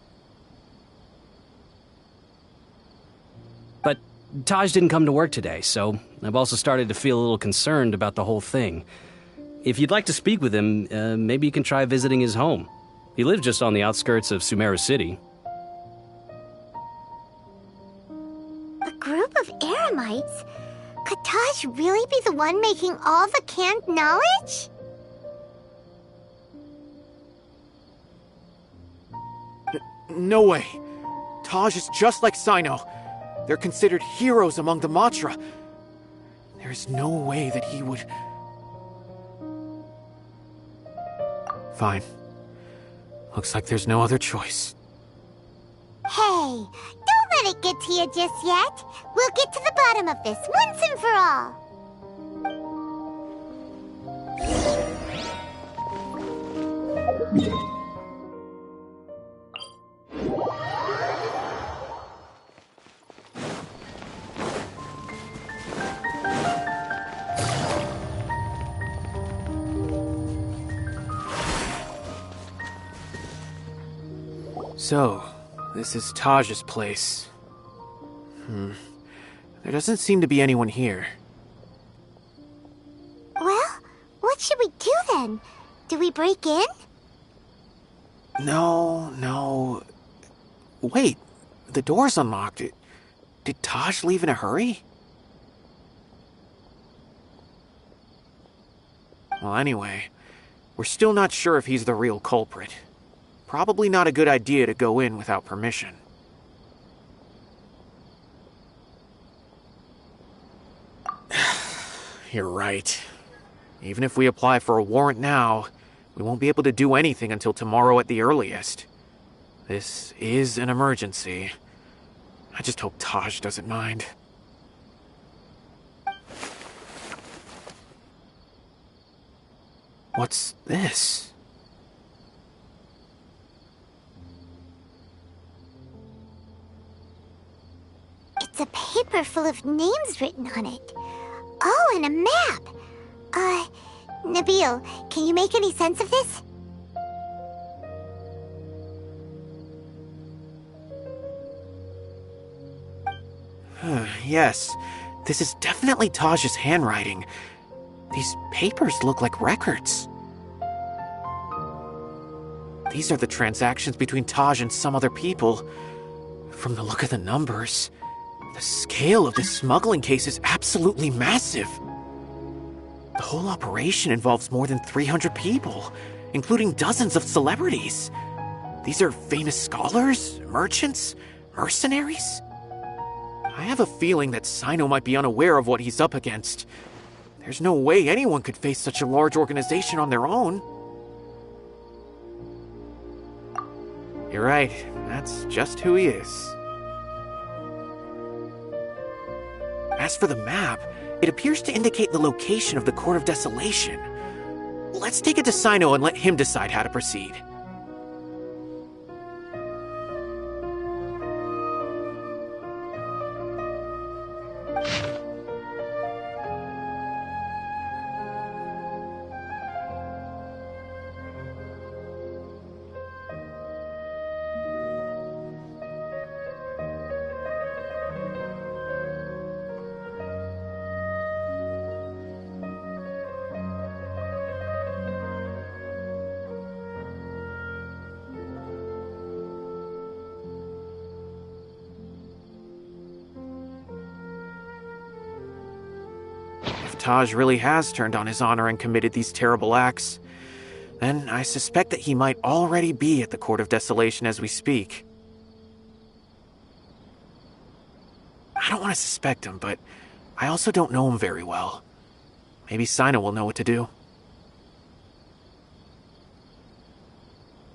But Taj didn't come to work today, so I've also started to feel a little concerned about the whole thing. If you'd like to speak with him, maybe you can try visiting his home. He lives just on the outskirts of Sumeru City. A group of Eremites? Could Taj really be the one making all the canned knowledge? No way. Taj is just like Cyno. They're considered heroes among the Matra. There's no way that he would... Fine. Looks like there's no other choice. Hey, don't let it get to you just yet. We'll get to the bottom of this once and for all. So, this is Taj's place. There doesn't seem to be anyone here. Well, what should we do then? Do we break in? No. Wait, the door's unlocked. Did Taj leave in a hurry? Well, anyway, we're still not sure if he's the real culprit. Probably not a good idea to go in without permission. You're right. Even if we apply for a warrant now, we won't be able to do anything until tomorrow at the earliest. This is an emergency. I just hope Taj doesn't mind. What's this? It's a paper full of names written on it. Oh, and a map. Nabil, can you make any sense of this? Yes, this is definitely Taj's handwriting. These papers look like records. These are the transactions between Taj and some other people. From the look of the numbers, the scale of this smuggling case is absolutely massive. The whole operation involves more than 300 people, including dozens of celebrities. These are famous scholars, merchants, mercenaries. I have a feeling that Cyno might be unaware of what he's up against. There's no way anyone could face such a large organization on their own. You're right, that's just who he is. As for the map, it appears to indicate the location of the Court of Desolation. Let's take it to Cyno and let him decide how to proceed. sabotage really has turned on his honor and committed these terrible acts, then I suspect that he might already be at the Court of Desolation as we speak. I don't want to suspect him, but I also don't know him very well. Maybe Cyno will know what to do.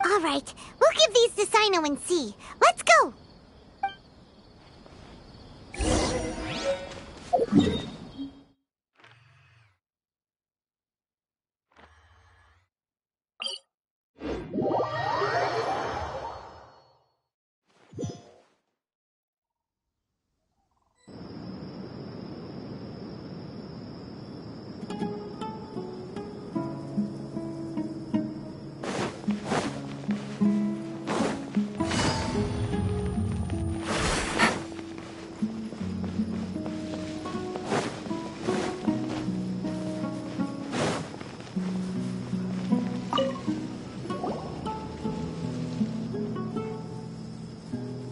All right, we'll give these to Cyno and see. Let's go!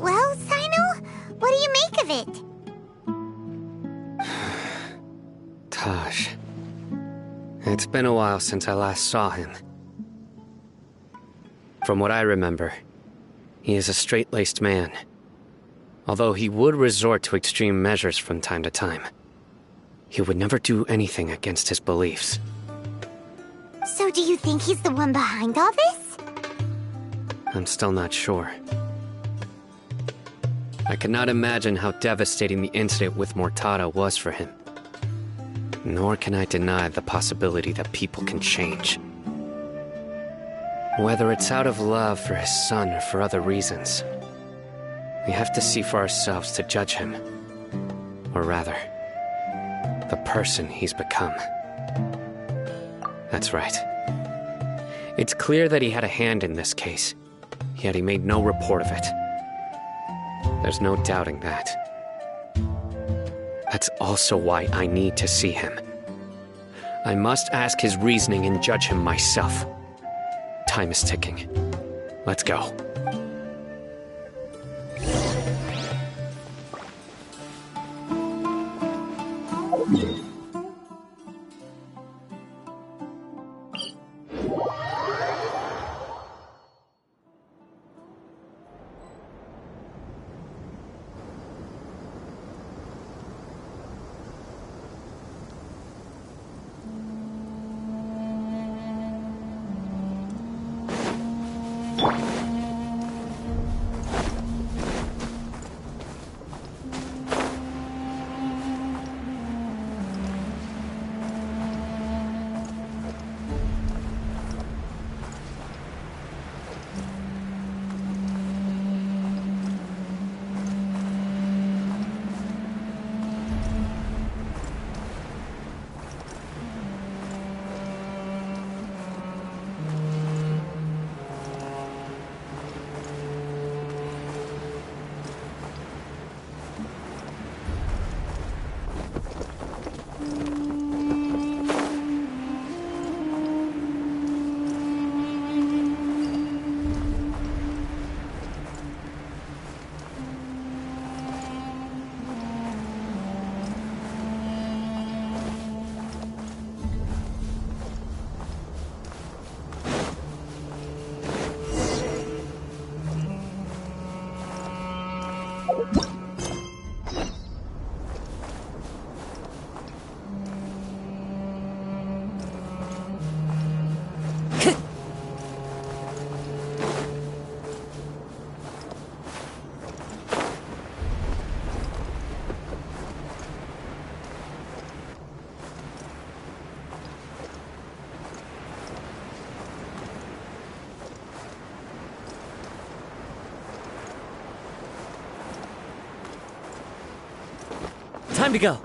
Well, Cyno, what do you make of it? Taj. It's been a while since I last saw him. From what I remember, he is a straight-laced man. Although he would resort to extreme measures from time to time, he would never do anything against his beliefs. So do you think he's the one behind all this? I'm still not sure. I cannot imagine how devastating the incident with Mortada was for him. Nor can I deny the possibility that people can change. Whether it's out of love for his son or for other reasons, we have to see for ourselves to judge him. Or rather, the person he's become. That's right. It's clear that he had a hand in this case, yet he made no report of it. There's no doubting that. That's also why I need to see him. I must ask his reasoning and judge him myself. Time is ticking. Let's go. Time to go.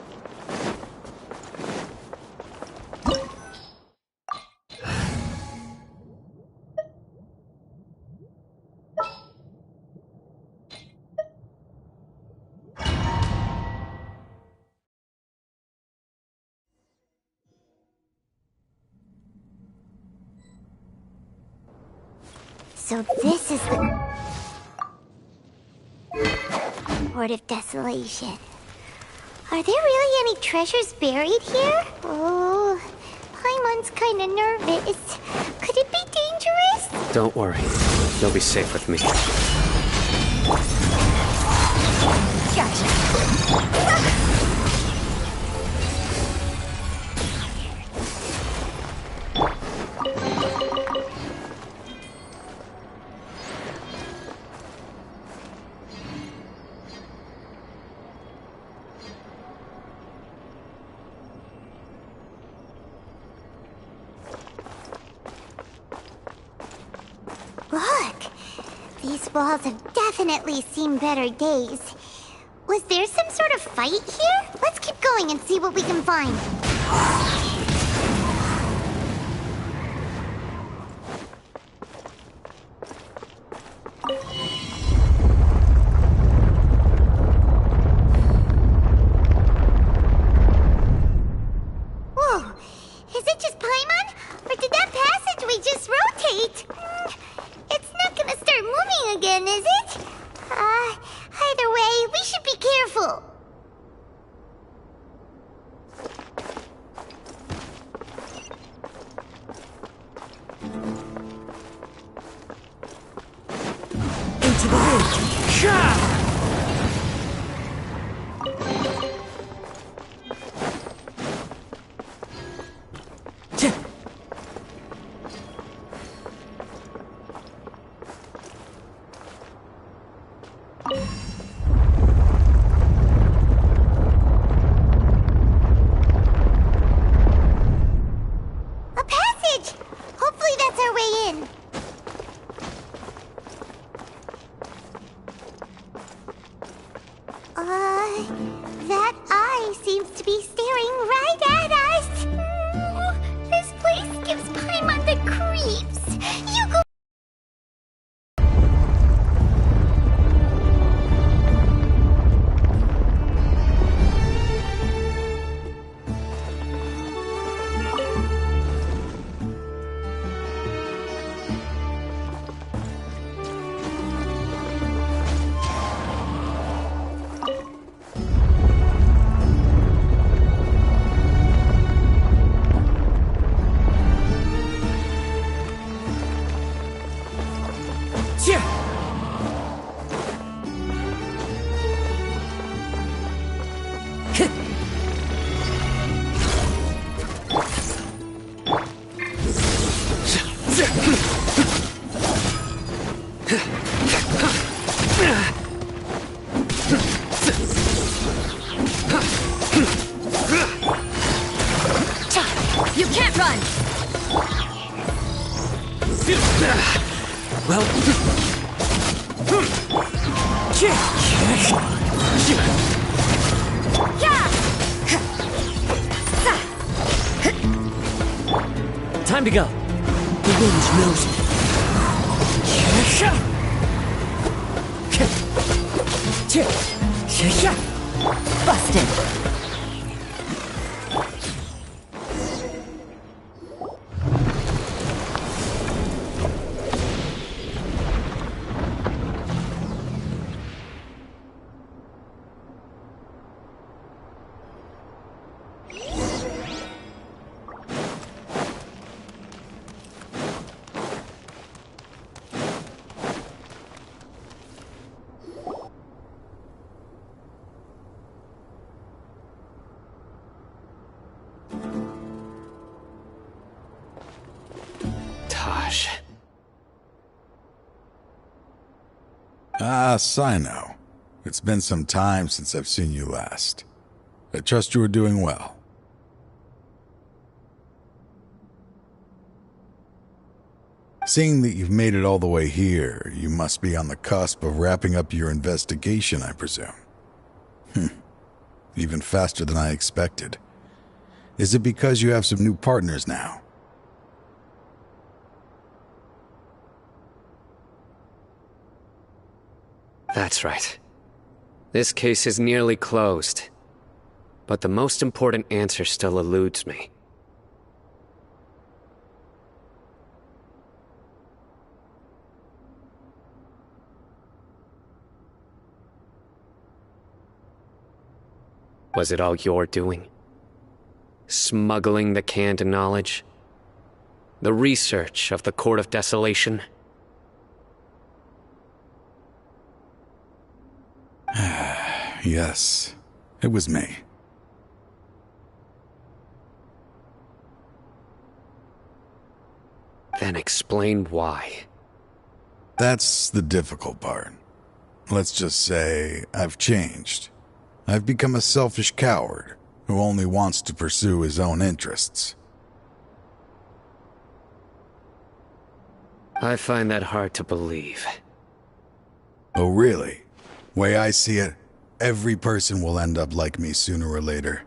So this is the Court of Desolation. Are there really any treasures buried here? Oh, Paimon's kinda nervous. Could it be dangerous? Don't worry. You'll be safe with me. Gotcha. Look! These walls have definitely seen better days. Was there some sort of fight here? Let's keep going and see what we can find. Whoa! Is it just Paimon? Or did that passageway just rotate? It's not gonna start moving again, is it? Either way, we should be careful. Into the wind. A passage! Hopefully that's our way in. That eye seems to be staring right at us. This place gives Paimon the creeps. You go. You can't run! Well... Time to go. The wind knows me. Busted. Ah, Cyno. It's been some time since I've seen you last. I trust you are doing well. Seeing that you've made it all the way here, you must be on the cusp of wrapping up your investigation, I presume. Even faster than I expected. Is it because you have some new partners now? That's right. This case is nearly closed. But the most important answer still eludes me. Was it all your doing? Smuggling the canned knowledge? The research of the Court of Desolation? Yes, it was me. Then explain why. That's the difficult part. Let's just say I've changed. I've become a selfish coward who only wants to pursue his own interests. I find that hard to believe. Oh, really? Way I see it, every person will end up like me sooner or later.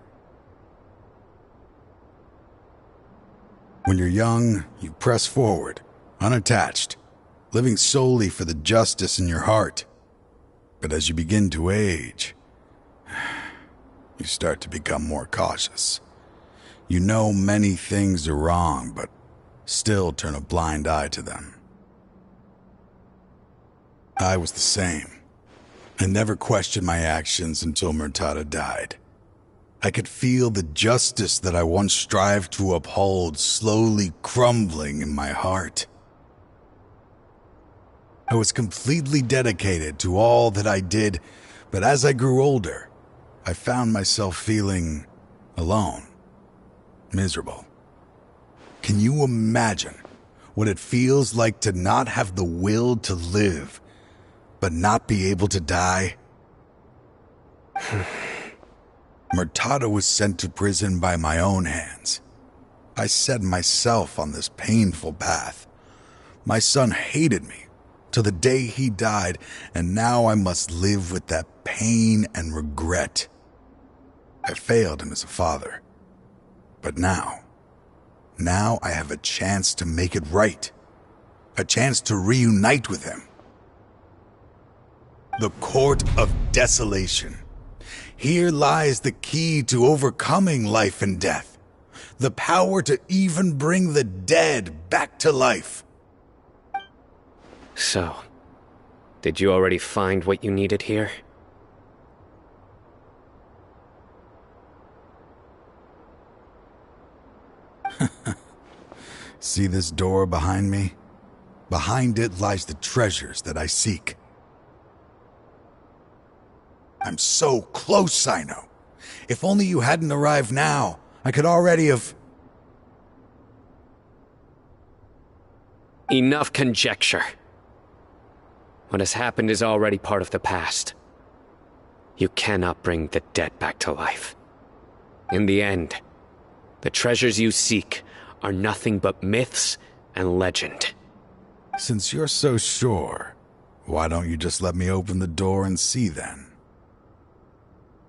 When you're young, you press forward, unattached, living solely for the justice in your heart. But as you begin to age, you start to become more cautious. You know many things are wrong, but still turn a blind eye to them. I was the same. I never questioned my actions until Murtada died. I could feel the justice that I once strived to uphold slowly crumbling in my heart. I was completely dedicated to all that I did, but as I grew older, I found myself feeling alone, miserable. Can you imagine what it feels like to not have the will to live, but not be able to die? Murtada was sent to prison by my own hands. I set myself on this painful path. My son hated me till the day he died, and now I must live with that pain and regret. I failed him as a father. But now I have a chance to make it right. A chance to reunite with him. The Court of Desolation. Here lies the key to overcoming life and death. The power to even bring the dead back to life. So, did you already find what you needed here? See this door behind me? Behind it lies the treasures that I seek. I'm so close, Cyno. If only you hadn't arrived now, I could already have... Enough conjecture. What has happened is already part of the past. You cannot bring the dead back to life. In the end, the treasures you seek are nothing but myths and legend. Since you're so sure, why don't you just let me open the door and see then?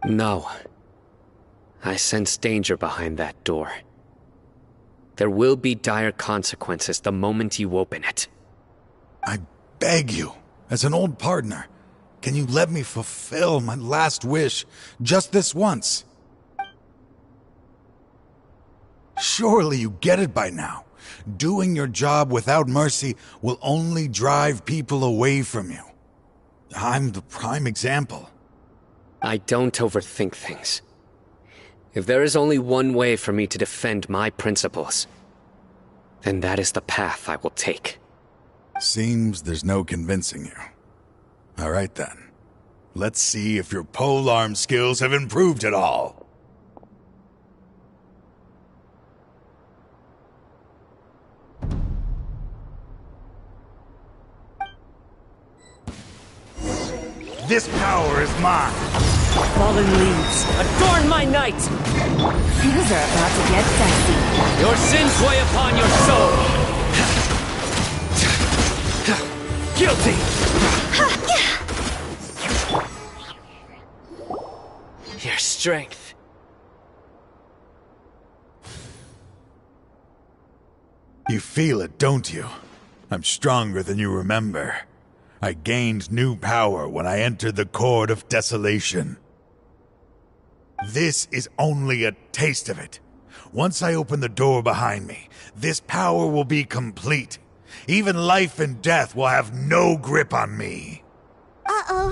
No. I sense danger behind that door. There will be dire consequences the moment you open it. I beg you, as an old partner, can you let me fulfill my last wish just this once? Surely you get it by now. Doing your job without mercy will only drive people away from you. I'm the prime example. I don't overthink things. If there is only one way for me to defend my principles, then that is the path I will take. Seems there's no convincing you. All right then. Let's see if your polearm skills have improved at all. This power is mine. Fallen leaves, adorn my night! Things are about to get dicey. Your sins weigh upon your soul! Guilty! Your strength. You feel it, don't you? I'm stronger than you remember. I gained new power when I entered the Court of Desolation. This is only a taste of it. Once I open the door behind me, this power will be complete. Even life and death will have no grip on me. Uh-oh.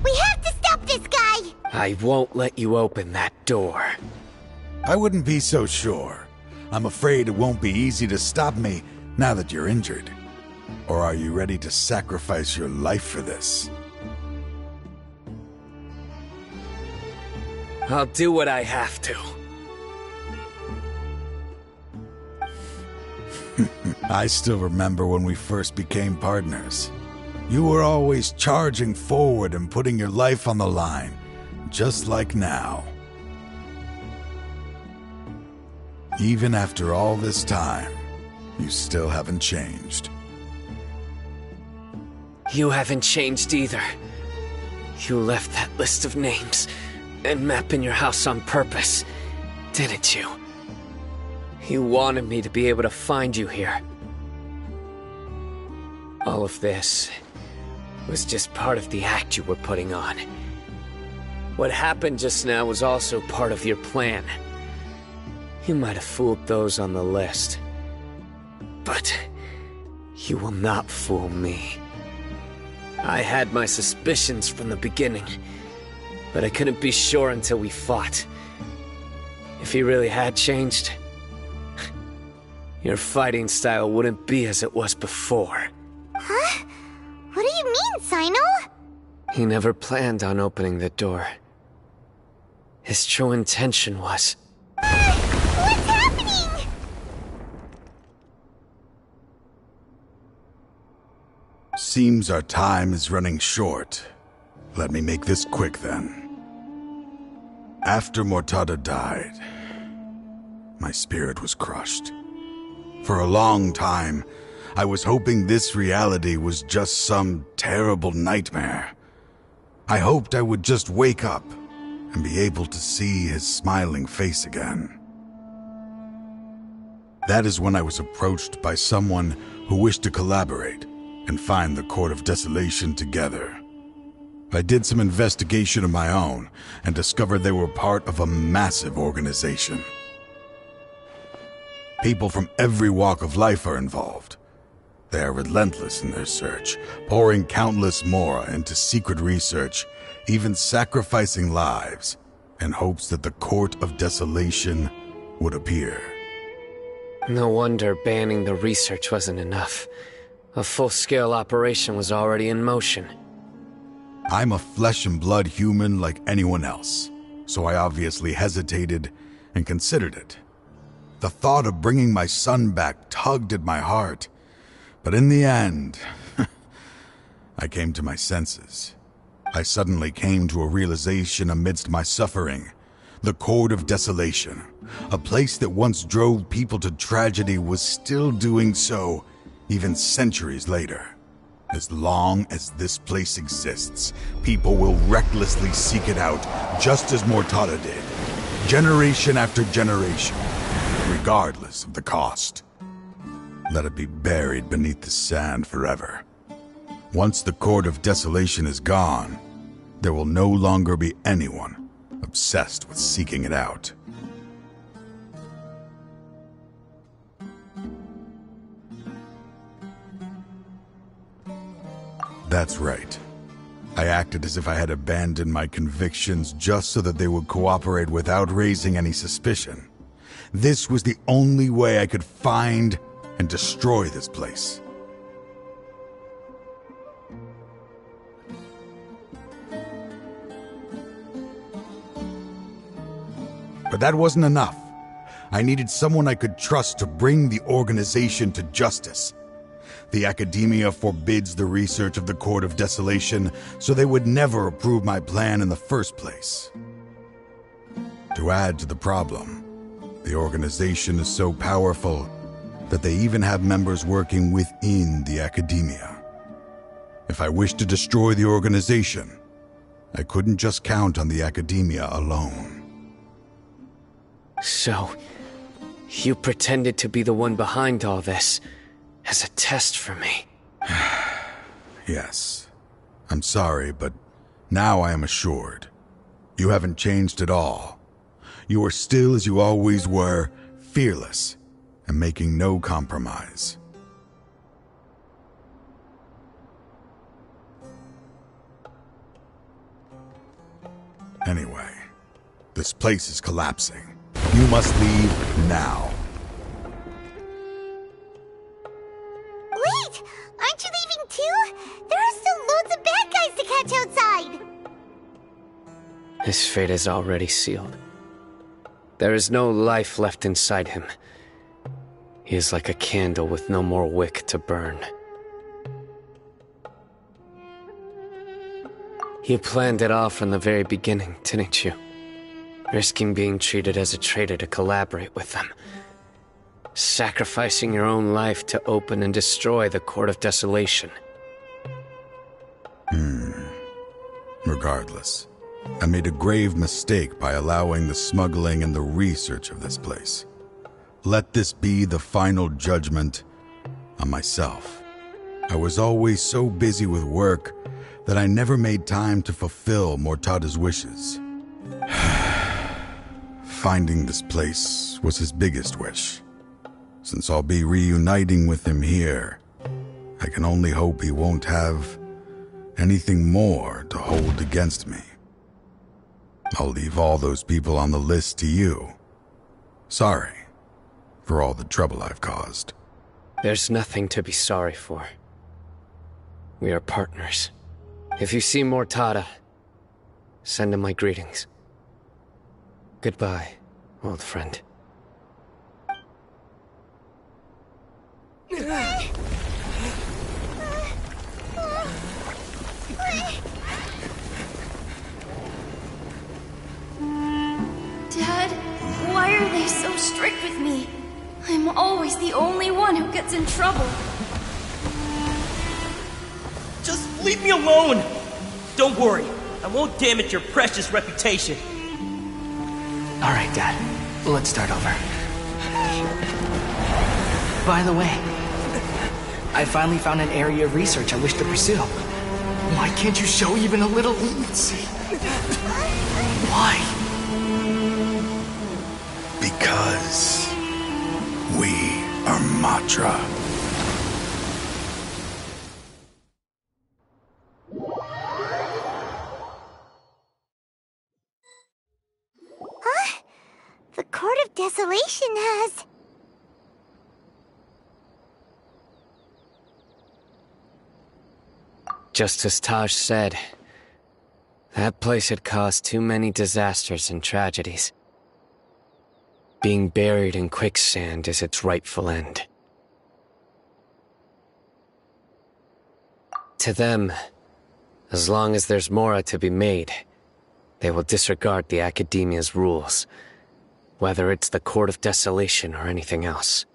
We have to stop this guy! I won't let you open that door. I wouldn't be so sure. I'm afraid it won't be easy to stop me now that you're injured. Or are you ready to sacrifice your life for this? I'll do what I have to. I still remember when we first became partners. You were always charging forward and putting your life on the line, just like now. Even after all this time, you still haven't changed. You haven't changed either. You left that list of names and map in your house on purpose, didn't you? You wanted me to be able to find you here. All of this was just part of the act you were putting on. What happened just now was also part of your plan. You might have fooled those on the list, but you will not fool me. I had my suspicions from the beginning, but I couldn't be sure until we fought. If he really had changed, your fighting style wouldn't be as it was before. Huh? What do you mean, Cyno? He never planned on opening the door. His true intention was... What's happening? Seems our time is running short. Let me make this quick then. After Mortada died, my spirit was crushed. For a long time, I was hoping this reality was just some terrible nightmare. I hoped I would just wake up and be able to see his smiling face again. That is when I was approached by someone who wished to collaborate and find the Court of Desolation together. I did some investigation of my own and discovered they were part of a massive organization. People from every walk of life are involved. They are relentless in their search, pouring countless mora into secret research, even sacrificing lives, in hopes that the Court of Desolation would appear. No wonder banning the research wasn't enough. A full-scale operation was already in motion. I'm a flesh and blood human like anyone else, so I obviously hesitated and considered it. The thought of bringing my son back tugged at my heart, but in the end, I came to my senses. I suddenly came to a realization amidst my suffering. The Court of Desolation, a place that once drove people to tragedy, was still doing so, even centuries later. As long as this place exists, people will recklessly seek it out, just as Mortada did, generation after generation, regardless of the cost. Let it be buried beneath the sand forever. Once the Court of Desolation is gone, there will no longer be anyone obsessed with seeking it out. That's right. I acted as if I had abandoned my convictions just so that they would cooperate without raising any suspicion. This was the only way I could find and destroy this place. But that wasn't enough. I needed someone I could trust to bring the organization to justice. The Academia forbids the research of the Court of Desolation, so they would never approve my plan in the first place. To add to the problem, the organization is so powerful that they even have members working within the Academia. If I wished to destroy the organization, I couldn't just count on the Academia alone. So, you pretended to be the one behind all this, as a test for me. Yes. I'm sorry, but now I am assured. You haven't changed at all. You are still as you always were, fearless, and making no compromise. Anyway, This place is collapsing. You must leave now. Wait! Aren't you leaving too? There are still loads of bad guys to catch outside! His fate is already sealed. There is no life left inside him. He is like a candle with no more wick to burn. You planned it all from the very beginning, didn't you? Risking being treated as a traitor to collaborate with them. Sacrificing your own life to open and destroy the Court of Desolation. Regardless, I made a grave mistake by allowing the smuggling and the research of this place. Let this be the final judgment on myself. I was always so busy with work that I never made time to fulfill Mortada's wishes. Finding this place was his biggest wish. Since I'll be reuniting with him here, I can only hope he won't have anything more to hold against me. I'll leave all those people on the list to you. Sorry for all the trouble I've caused. There's nothing to be sorry for. We are partners. If you see Mortada, send him my greetings. Goodbye, old friend. Dad, why are they so strict with me? I'm always the only one who gets in trouble. Just leave me alone! Don't worry, I won't damage your precious reputation. Alright, Dad. Let's start over. By the way, I finally found an area of research I wish to pursue. Why can't you show even a little leniency? Why? Because we are Matra. Huh? The Court of Desolation has... Just as Taj said, that place had caused too many disasters and tragedies. Being buried in quicksand is its rightful end. To them, as long as there's more to be made, they will disregard the Academia's rules, whether it's the Court of Desolation or anything else.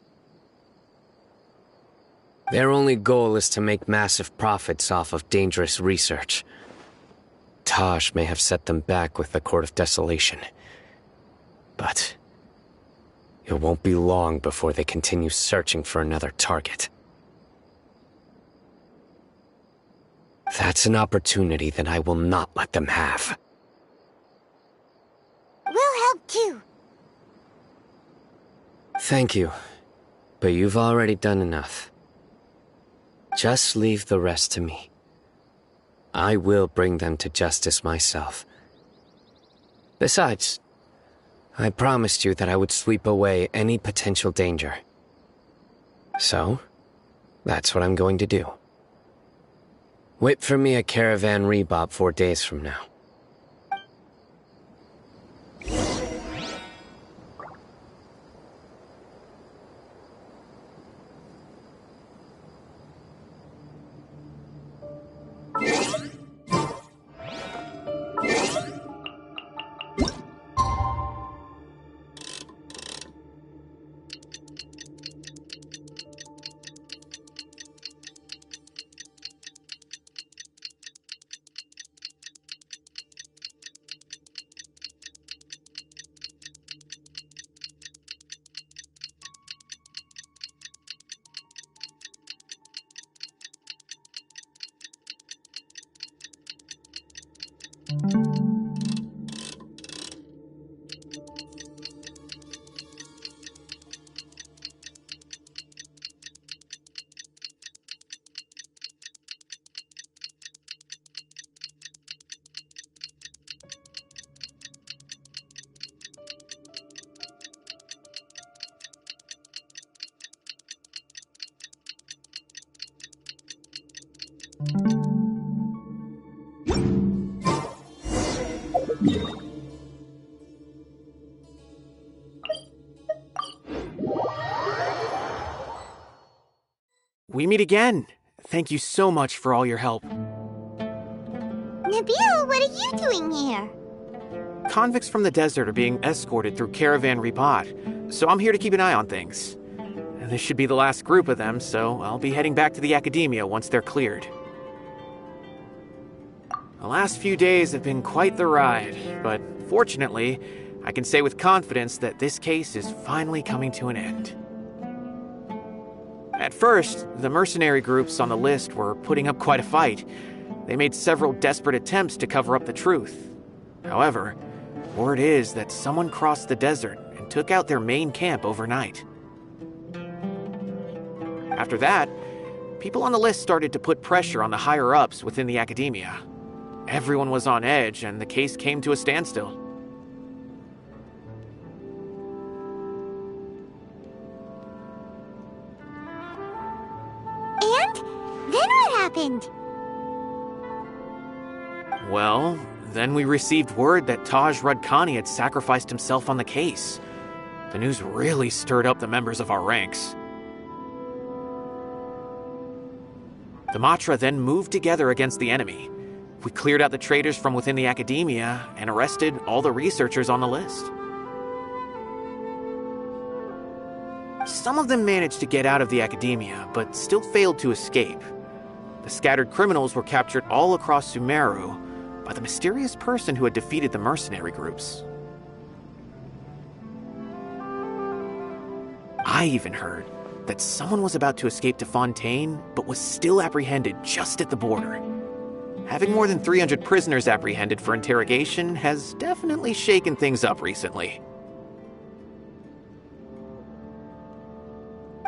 Their only goal is to make massive profits off of dangerous research. Taj may have set them back with the Court of Desolation, but it won't be long before they continue searching for another target. That's an opportunity that I will not let them have. We'll help too. Thank you, but you've already done enough. Just leave the rest to me. I will bring them to justice myself. Besides, I promised you that I would sweep away any potential danger. So, that's what I'm going to do. Wait for me at Caravan Rebop 4 days from now. we meet again. Thank you so much for all your help. Nabil, what are you doing here? Convicts from the desert are being escorted through Caravan Ribat, so I'm here to keep an eye on things. This should be the last group of them, so I'll be heading back to the Academia once they're cleared. The last few days have been quite the ride, but fortunately, I can say with confidence that this case is finally coming to an end. At first, the mercenary groups on the list were putting up quite a fight. They made several desperate attempts to cover up the truth. However, word is that someone crossed the desert and took out their main camp overnight. After that, people on the list started to put pressure on the higher-ups within the Academia. Everyone was on edge, and the case came to a standstill. And? Then what happened? Well, then we received word that Taj Radkani had sacrificed himself on the case. The news really stirred up the members of our ranks. The Matra then moved together against the enemy. We cleared out the traitors from within the Academia and arrested all the researchers on the list. Some of them managed to get out of the Academia, but still failed to escape. The scattered criminals were captured all across Sumeru by the mysterious person who had defeated the mercenary groups. I even heard that someone was about to escape to Fontaine, but was still apprehended just at the border. Having more than 300 prisoners apprehended for interrogation has definitely shaken things up recently.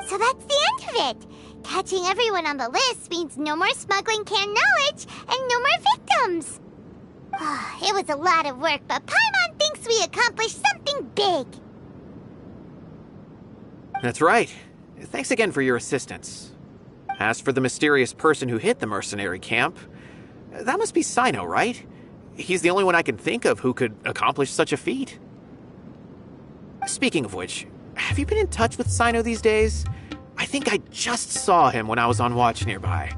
So that's the end of it. Catching everyone on the list means no more smuggling canned knowledge and no more victims. It was a lot of work, but Paimon thinks we accomplished something big. That's right. Thanks again for your assistance. As for the mysterious person who hit the mercenary camp, that must be Cyno, right? He's the only one I can think of who could accomplish such a feat. Speaking of which, have you been in touch with Cyno these days? I think I just saw him when I was on watch nearby.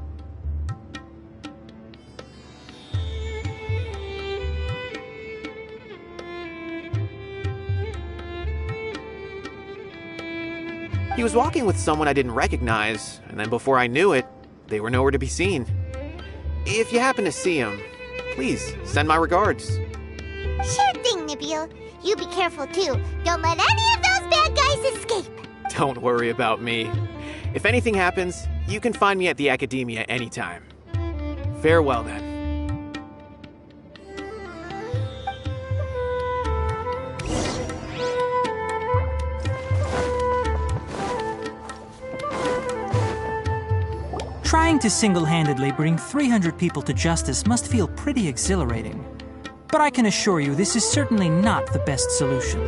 He was walking with someone I didn't recognize, and then before I knew it, they were nowhere to be seen. If you happen to see him, please send my regards. Sure thing, Nabil. You be careful too. Don't let any of those bad guys escape. Don't worry about me. If anything happens, you can find me at the Academia anytime. Farewell then. Trying to single-handedly bring 300 people to justice must feel pretty exhilarating. But I can assure you this is certainly not the best solution.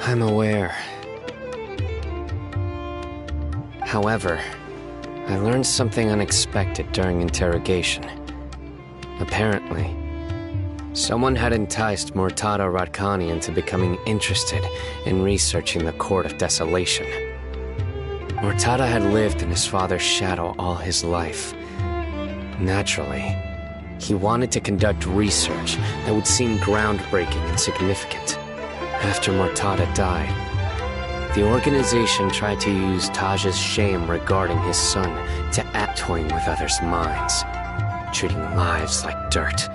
I'm aware. However, I learned something unexpected during interrogation. Apparently, someone had enticed Murtada Radkani into becoming interested in researching the Court of Desolation. Murtada had lived in his father's shadow all his life. Naturally, he wanted to conduct research that would seem groundbreaking and significant. After Murtada died, the organization tried to use Taj's shame regarding his son to act toying with others' minds, treating lives like dirt,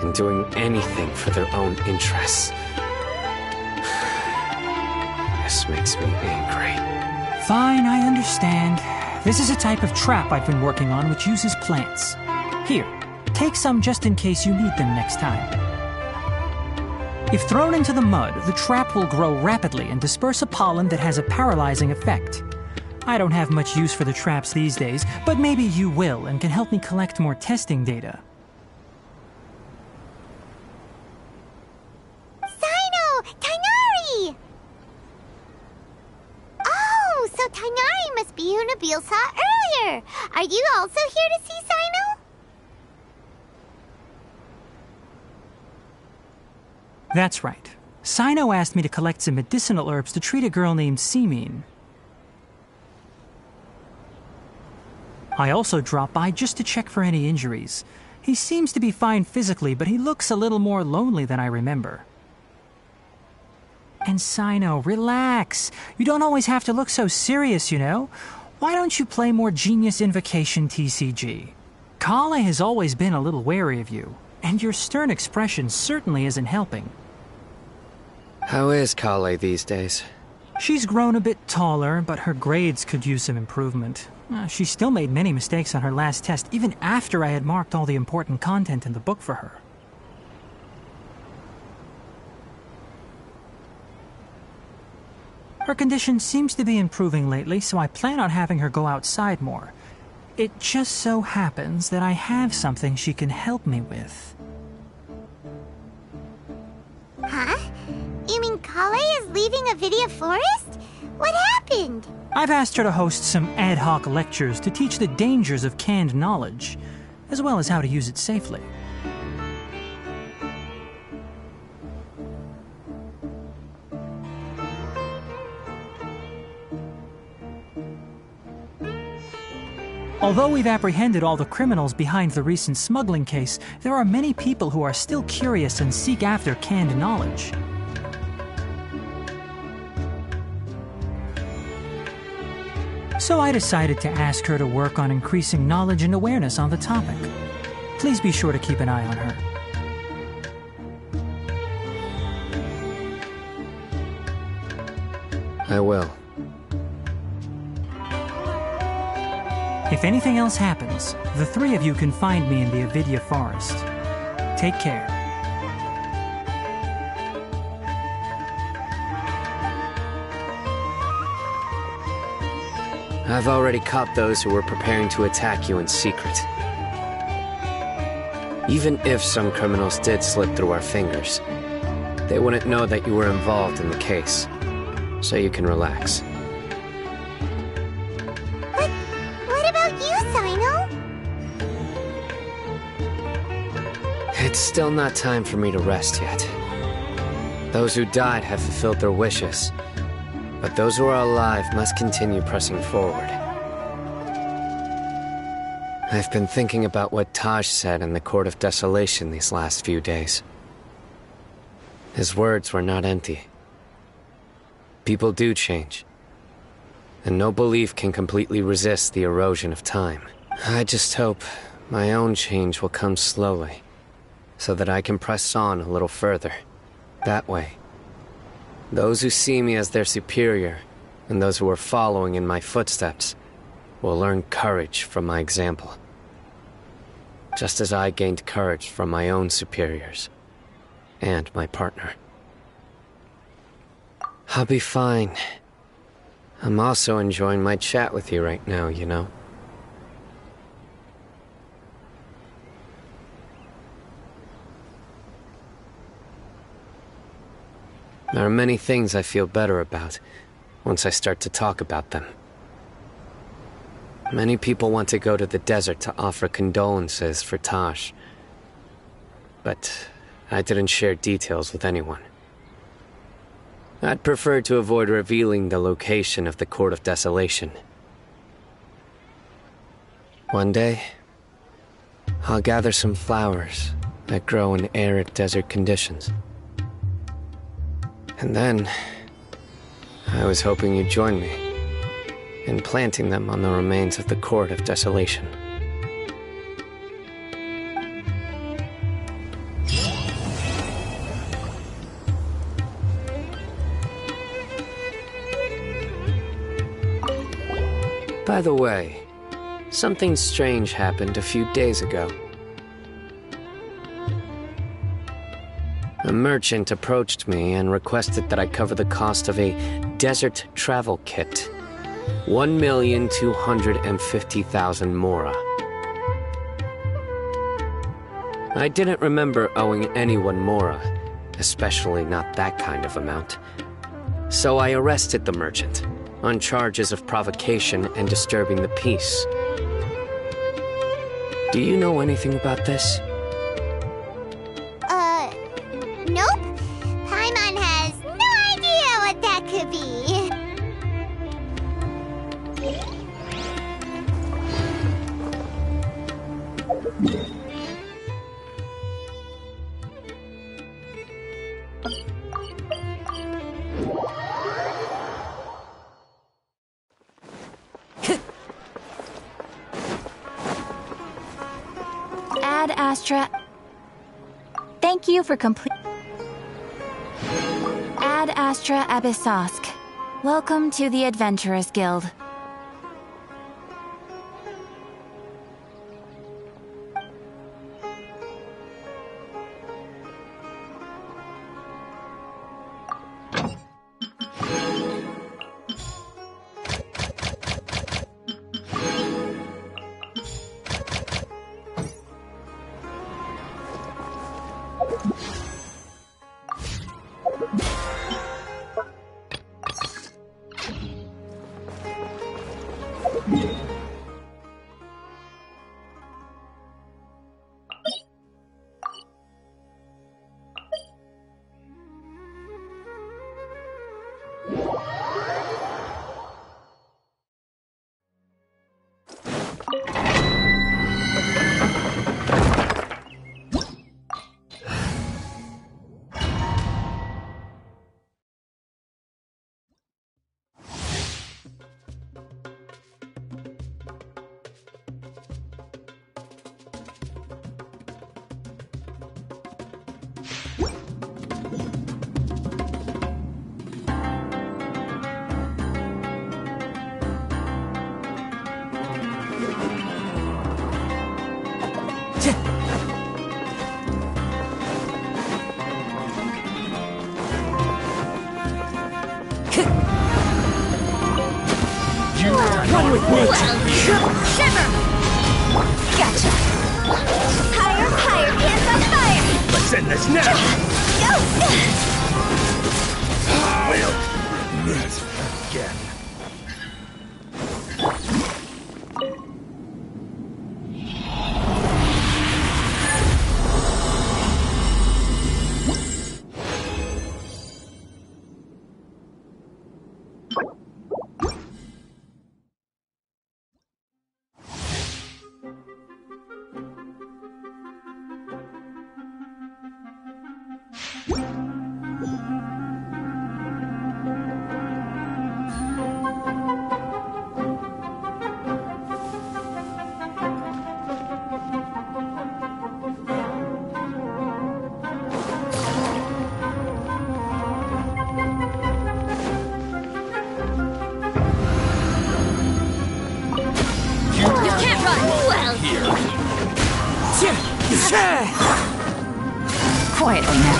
and doing anything for their own interests. This makes me angry. Fine, I understand. This is a type of trap I've been working on which uses plants. Here, take some just in case you need them next time. If thrown into the mud, the trap will grow rapidly and disperse a pollen that has a paralyzing effect. I don't have much use for the traps these days, but maybe you will and can help me collect more testing data. Cyno! Tighnari! Oh, so Tighnari must be who Nabil saw earlier. Are you also here to see Cyno? That's right. Cyno asked me to collect some medicinal herbs to treat a girl named Semin. I also dropped by just to check for any injuries. He seems to be fine physically, but he looks a little more lonely than I remember. And Cyno, relax. You don't always have to look so serious, you know? Why don't you play more Genius Invocation TCG? Kale has always been a little wary of you, and your stern expression certainly isn't helping. How is Kale these days? She's grown a bit taller, but her grades could use some improvement. She still made many mistakes on her last test, even after I had marked all the important content in the book for her. Her condition seems to be improving lately, so I plan on having her go outside more. It just so happens that I have something she can help me with. Huh? You mean Kale is leaving Avidia Forest? What happened? I've asked her to host some ad hoc lectures to teach the dangers of canned knowledge, as well as how to use it safely. Although we've apprehended all the criminals behind the recent smuggling case, there are many people who are still curious and seek after canned knowledge. So I decided to ask her to work on increasing knowledge and awareness on the topic. Please be sure to keep an eye on her. I will. If anything else happens, the three of you can find me in the Avidia Forest. Take care. I've already caught those who were preparing to attack you in secret. Even if some criminals did slip through our fingers, they wouldn't know that you were involved in the case. So you can relax. What about you, Cyno? It's still not time for me to rest yet. Those who died have fulfilled their wishes, but those who are alive must continue pressing forward. I've been thinking about what Taj said in the Court of Desolation these last few days. His words were not empty. People do change, and no belief can completely resist the erosion of time. I just hope my own change will come slowly, so that I can press on a little further. That way, those who see me as their superior, and those who are following in my footsteps, will learn courage from my example. Just as I gained courage from my own superiors, and my partner. I'll be fine. I'm also enjoying my chat with you right now, you know? There are many things I feel better about once I start to talk about them. Many people want to go to the desert to offer condolences for Taj. But I didn't share details with anyone. I'd prefer to avoid revealing the location of the Court of Desolation. One day, I'll gather some flowers that grow in arid desert conditions. And then, I was hoping you'd join me in planting them on the remains of the Court of Desolation. By the way, something strange happened a few days ago. A merchant approached me and requested that I cover the cost of a desert travel kit. 1,250,000 mora. I didn't remember owing anyone mora, especially not that kind of amount. So I arrested the merchant on charges of provocation and disturbing the peace. Do you know anything about this? Nope. Paimon has Ad Astra. Thank you for complete. Ad Astra Abyssosk. Welcome to the Adventurers Guild. One with nature. Shiver! Gotcha! Higher, higher, hands on fire! Let's end this now! Go! We'll meet again. Quietly now.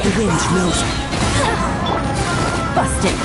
The wind knows it. Busted.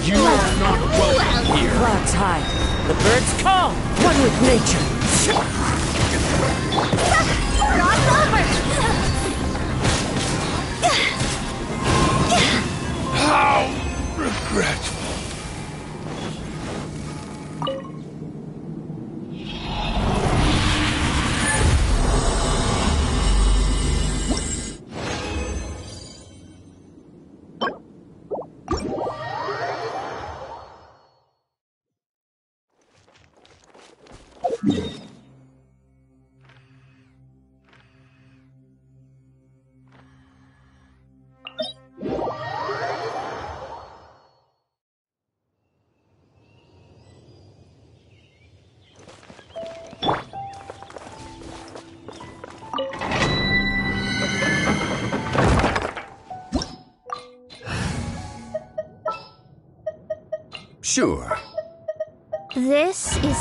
You are not welcome here. Clouds high. The birds call. One with nature. Rock's over! How regretful. Sure. This is...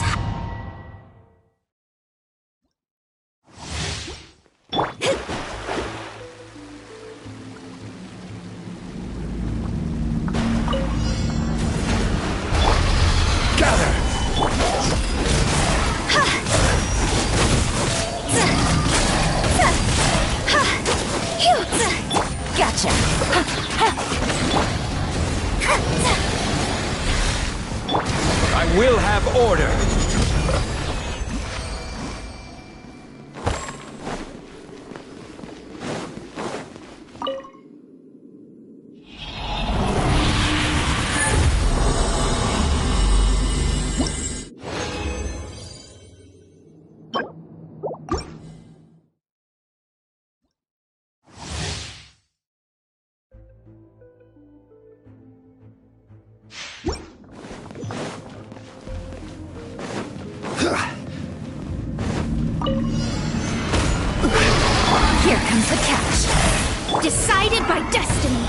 comes the catch. Decided by destiny.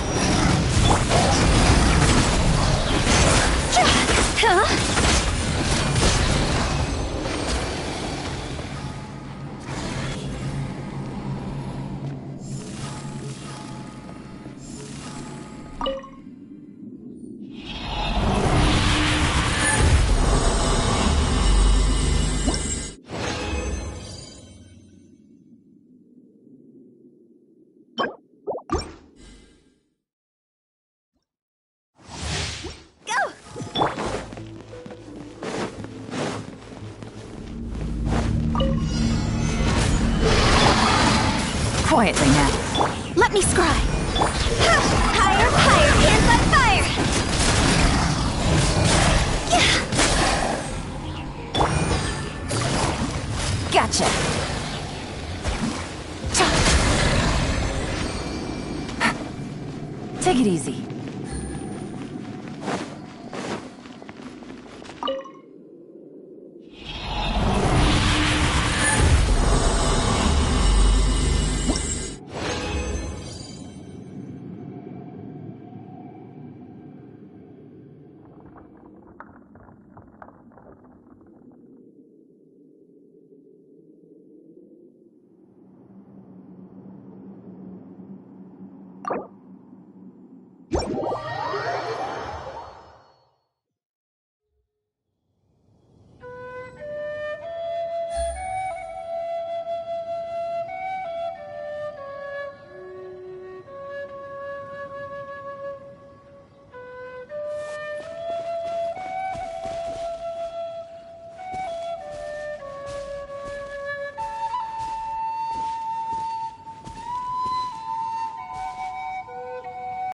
Huh? Quietly now. Let me scry. Higher, higher, hands on fire! Gotcha. Take it easy.